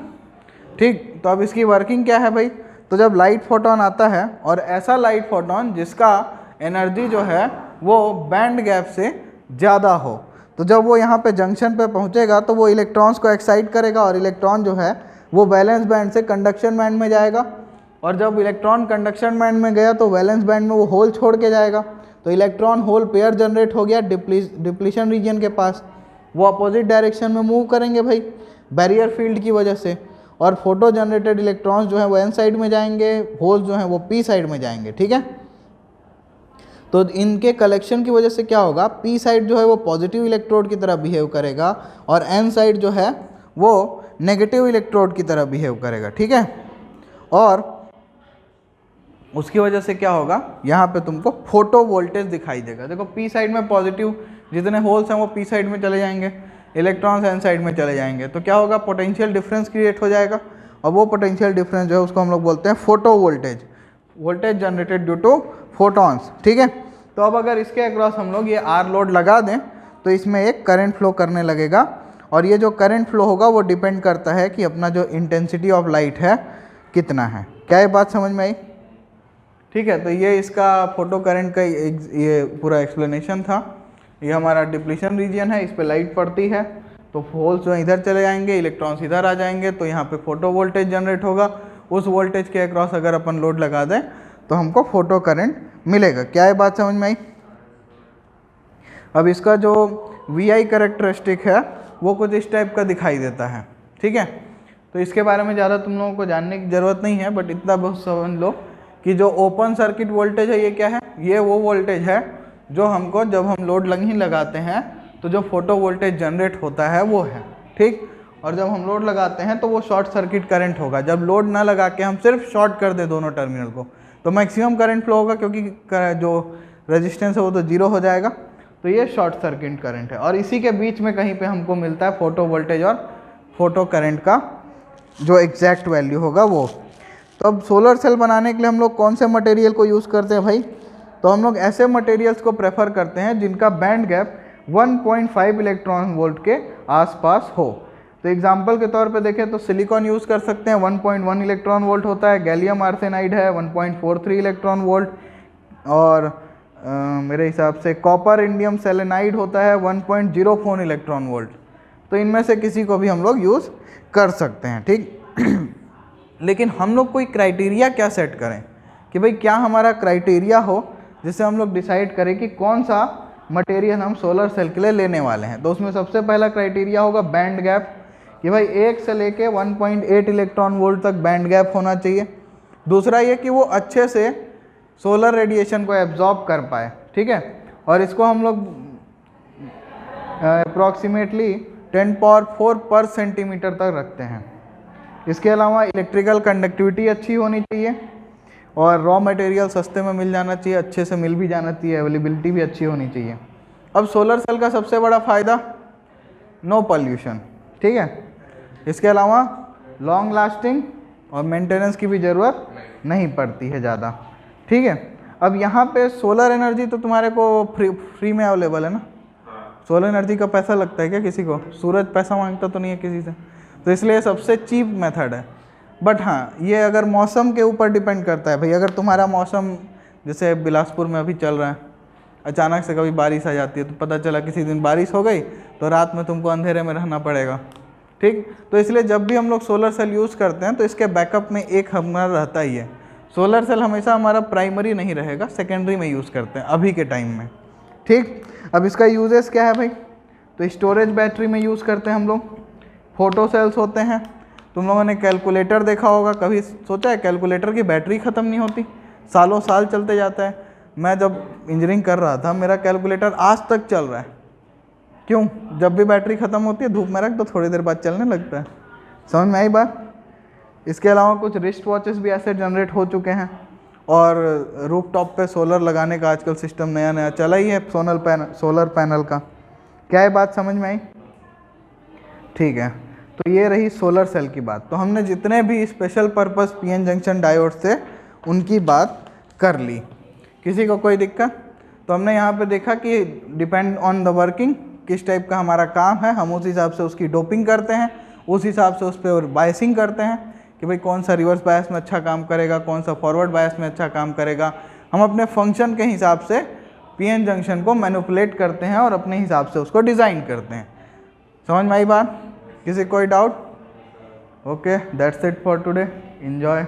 ठीक। तो अब इसकी वर्किंग क्या है भाई, तो जब लाइट फोटोन आता है, और ऐसा लाइट फोटोन जिसका एनर्जी जो है वो बैंड गैप से ज़्यादा हो, तो जब वो यहाँ पे जंक्शन पे पहुँचेगा तो वो इलेक्ट्रॉन्स को एक्साइट करेगा, और इलेक्ट्रॉन जो है वो वैलेंस बैंड से कंडक्शन बैंड में जाएगा, और जब इलेक्ट्रॉन कंडक्शन बैंड में गया तो वैलेंस बैंड में वो होल छोड़ के जाएगा, तो इलेक्ट्रॉन होल पेयर जनरेट हो गया डिप्लीशन रीजन के पास। वो अपोजिट डायरेक्शन में मूव करेंगे भाई बैरियर फील्ड की वजह से, और फोटो जनरेटेड इलेक्ट्रॉन्स जो है वो एन साइड में जाएंगे, होल्स जो हैं वो पी साइड में जाएंगे, ठीक है। तो इनके कलेक्शन की वजह से क्या होगा, पी साइड जो है वो पॉजिटिव इलेक्ट्रोड की तरह बिहेव करेगा, और एन साइड जो है वो नेगेटिव इलेक्ट्रोड की तरह बिहेव करेगा, ठीक है। और उसकी वजह से क्या होगा, यहाँ पे तुमको फोटो वोल्टेज दिखाई देगा। देखो पी साइड में पॉजिटिव जितने होल्स हैं वो पी साइड में चले जाएंगे, इलेक्ट्रॉन्स एन साइड में चले जाएंगे, तो क्या होगा, पोटेंशियल डिफरेंस क्रिएट हो जाएगा, और वो पोटेंशियल डिफरेंस जो है उसको हम लोग बोलते हैं photo voltage, voltage generated due to photons, ठीक है। तो अब अगर इसके अक्रॉस हम लोग ये आर लोड लगा दें तो इसमें एक करंट फ्लो करने लगेगा, और ये जो करंट फ्लो होगा वो डिपेंड करता है कि अपना जो इंटेंसिटी ऑफ लाइट है कितना है। क्या ये बात समझ में आई, ठीक है। तो ये इसका फोटो करंट का ये पूरा एक्सप्लेनेशन था। ये हमारा डिप्लीशन रीजन है, इस पर लाइट पड़ती है तो होल्स जो इधर चले जाएंगे, इलेक्ट्रॉन्स इधर आ जाएंगे, तो यहाँ पे फोटो वोल्टेज जनरेट होगा। उस वोल्टेज के अक्रॉस अगर अपन लोड लगा दें तो हमको फोटो करंट मिलेगा। क्या ये बात समझ में आई। अब इसका जो VI कैरेक्टरिस्टिक है वो कुछ इस टाइप का दिखाई देता है, ठीक है। तो इसके बारे में ज़्यादा तुम लोगों को जानने की ज़रूरत नहीं है, बट इतना बहुत समझ लो कि जो ओपन सर्किट वोल्टेज है ये क्या है, ये वो वोल्टेज है जो हमको जब हम लोड नहीं लगाते हैं तो जो फोटो वोल्टेज जनरेट होता है वो है, ठीक। और जब हम लोड लगाते हैं तो वो शॉर्ट सर्किट करंट होगा। जब लोड ना लगा के हम सिर्फ शॉर्ट कर दें दोनों टर्मिनल को तो मैक्सिमम करंट फ्लो होगा, क्योंकि जो रेजिस्टेंस है वो तो जीरो हो जाएगा। तो ये शॉर्ट सर्किट करंट है, और इसी के बीच में कहीं पे हमको मिलता है फोटो वोल्टेज और फोटो करंट का जो एग्जैक्ट वैल्यू होगा वो। तो अब सोलर सेल बनाने के लिए हम लोग कौन से मटेरियल को यूज़ करते हैं भाई, तो हम लोग ऐसे मटेरियल्स को प्रेफर करते हैं जिनका बैंड गैप 1.5 इलेक्ट्रॉन वोल्ट के आसपास हो। तो एग्जांपल के तौर पे देखें तो सिलिकॉन यूज़ कर सकते हैं, 1.1 इलेक्ट्रॉन वोल्ट होता है। गैलियम आर्सेनाइड है 1.43 इलेक्ट्रॉन वोल्ट, और मेरे हिसाब से कॉपर इंडियम सेलेनाइड होता है 1.04 इलेक्ट्रॉन वोल्ट। तो इनमें से किसी को भी हम लोग यूज़ कर सकते हैं, ठीक। लेकिन हम लोग कोई क्राइटेरिया क्या सेट करें कि भाई क्या हमारा क्राइटेरिया हो जिससे हम लोग डिसाइड करें कि कौन सा मटेरियल हम सोलर सेल के लिए लेने वाले हैं। तो उसमें सबसे पहला क्राइटेरिया होगा बैंड गैप, कि भाई 1 से लेके 1.8 इलेक्ट्रॉन वोल्ट तक बैंड गैप होना चाहिए। दूसरा ये कि वो अच्छे से सोलर रेडिएशन को एब्जॉर्ब कर पाए, ठीक है। और इसको हम लोग अप्रॉक्सीमेटली 10⁴ पर सेंटीमीटर तक रखते हैं। इसके अलावा इलेक्ट्रिकल कंडक्टिविटी अच्छी होनी चाहिए और रॉ मटेरियल सस्ते में मिल जाना चाहिए, अच्छे से मिल भी जाना चाहिए, अवेलेबिलिटी भी अच्छी होनी चाहिए। अब सोलर सेल का सबसे बड़ा फ़ायदा नो पॉल्यूशन, ठीक है। इसके अलावा लॉन्ग लास्टिंग और मेंटेनेंस की भी ज़रूरत नहीं पड़ती है ज़्यादा, ठीक है। अब यहाँ पे सोलर एनर्जी तो तुम्हारे को फ्री में अवेलेबल है ना। सोलर एनर्जी का पैसा लगता है क्या किसी को? सूरज पैसा मांगता तो नहीं है किसी से, तो इसलिए सबसे चीप मेथड है। बट हाँ, ये अगर मौसम के ऊपर डिपेंड करता है भाई। अगर तुम्हारा मौसम जैसे बिलासपुर में अभी चल रहा है, अचानक से कभी बारिश आ जाती है, तो पता चला किसी दिन बारिश हो गई तो रात में तुमको अंधेरे में रहना पड़ेगा, ठीक। तो इसलिए जब भी हम लोग सोलर सेल यूज़ करते हैं तो इसके बैकअप में एक हमारा रहता ही है। सोलर सेल हमेशा हमारा प्राइमरी नहीं रहेगा, सेकेंडरी में यूज़ करते हैं अभी के टाइम में, ठीक। अब इसका यूजेस क्या है भाई? तो स्टोरेज बैटरी में यूज़ करते हैं हम लोग। फोटो सेल्स होते हैं। तुम लोगों ने कैलकुलेटर देखा होगा, कभी सोचा है कैलकुलेटर की बैटरी ख़त्म नहीं होती, सालों साल चलते जाता है। मैं जब इंजीनियरिंग कर रहा था मेरा कैलकुलेटर आज तक चल रहा है। क्यों? जब भी बैटरी ख़त्म होती है धूप में रख दो, थोड़ी देर बाद चलने लगता है। समझ में आई बात? इसके अलावा कुछ रिस्ट वॉचेस भी ऐसे जनरेट हो चुके हैं और रूफटॉप पे सोलर लगाने का आजकल सिस्टम नया नया चला ही है, सोलर पैनल का। क्या है बात समझ में आई? ठीक है, तो ये रही सोलर सेल की बात। तो हमने जितने भी special purpose PN junction diode थे उनकी बात कर ली। किसी को कोई दिक्कत? तो हमने यहाँ पे देखा कि डिपेंड ऑन द वर्किंग, किस टाइप का हमारा काम है, हम उस हिसाब से उसकी डोपिंग करते हैं, उस हिसाब से उस पर बायसिंग करते हैं कि भाई कौन सा रिवर्स बायस में अच्छा काम करेगा, कौन सा फॉरवर्ड बायस में अच्छा काम करेगा। हम अपने फंक्शन के हिसाब से पीएन जंक्शन को मैनिपुलेट करते हैं और अपने हिसाब से उसको डिज़ाइन करते हैं। समझ में आई बात? किसी कोई doubt? Okay, that's it for today. Enjoy.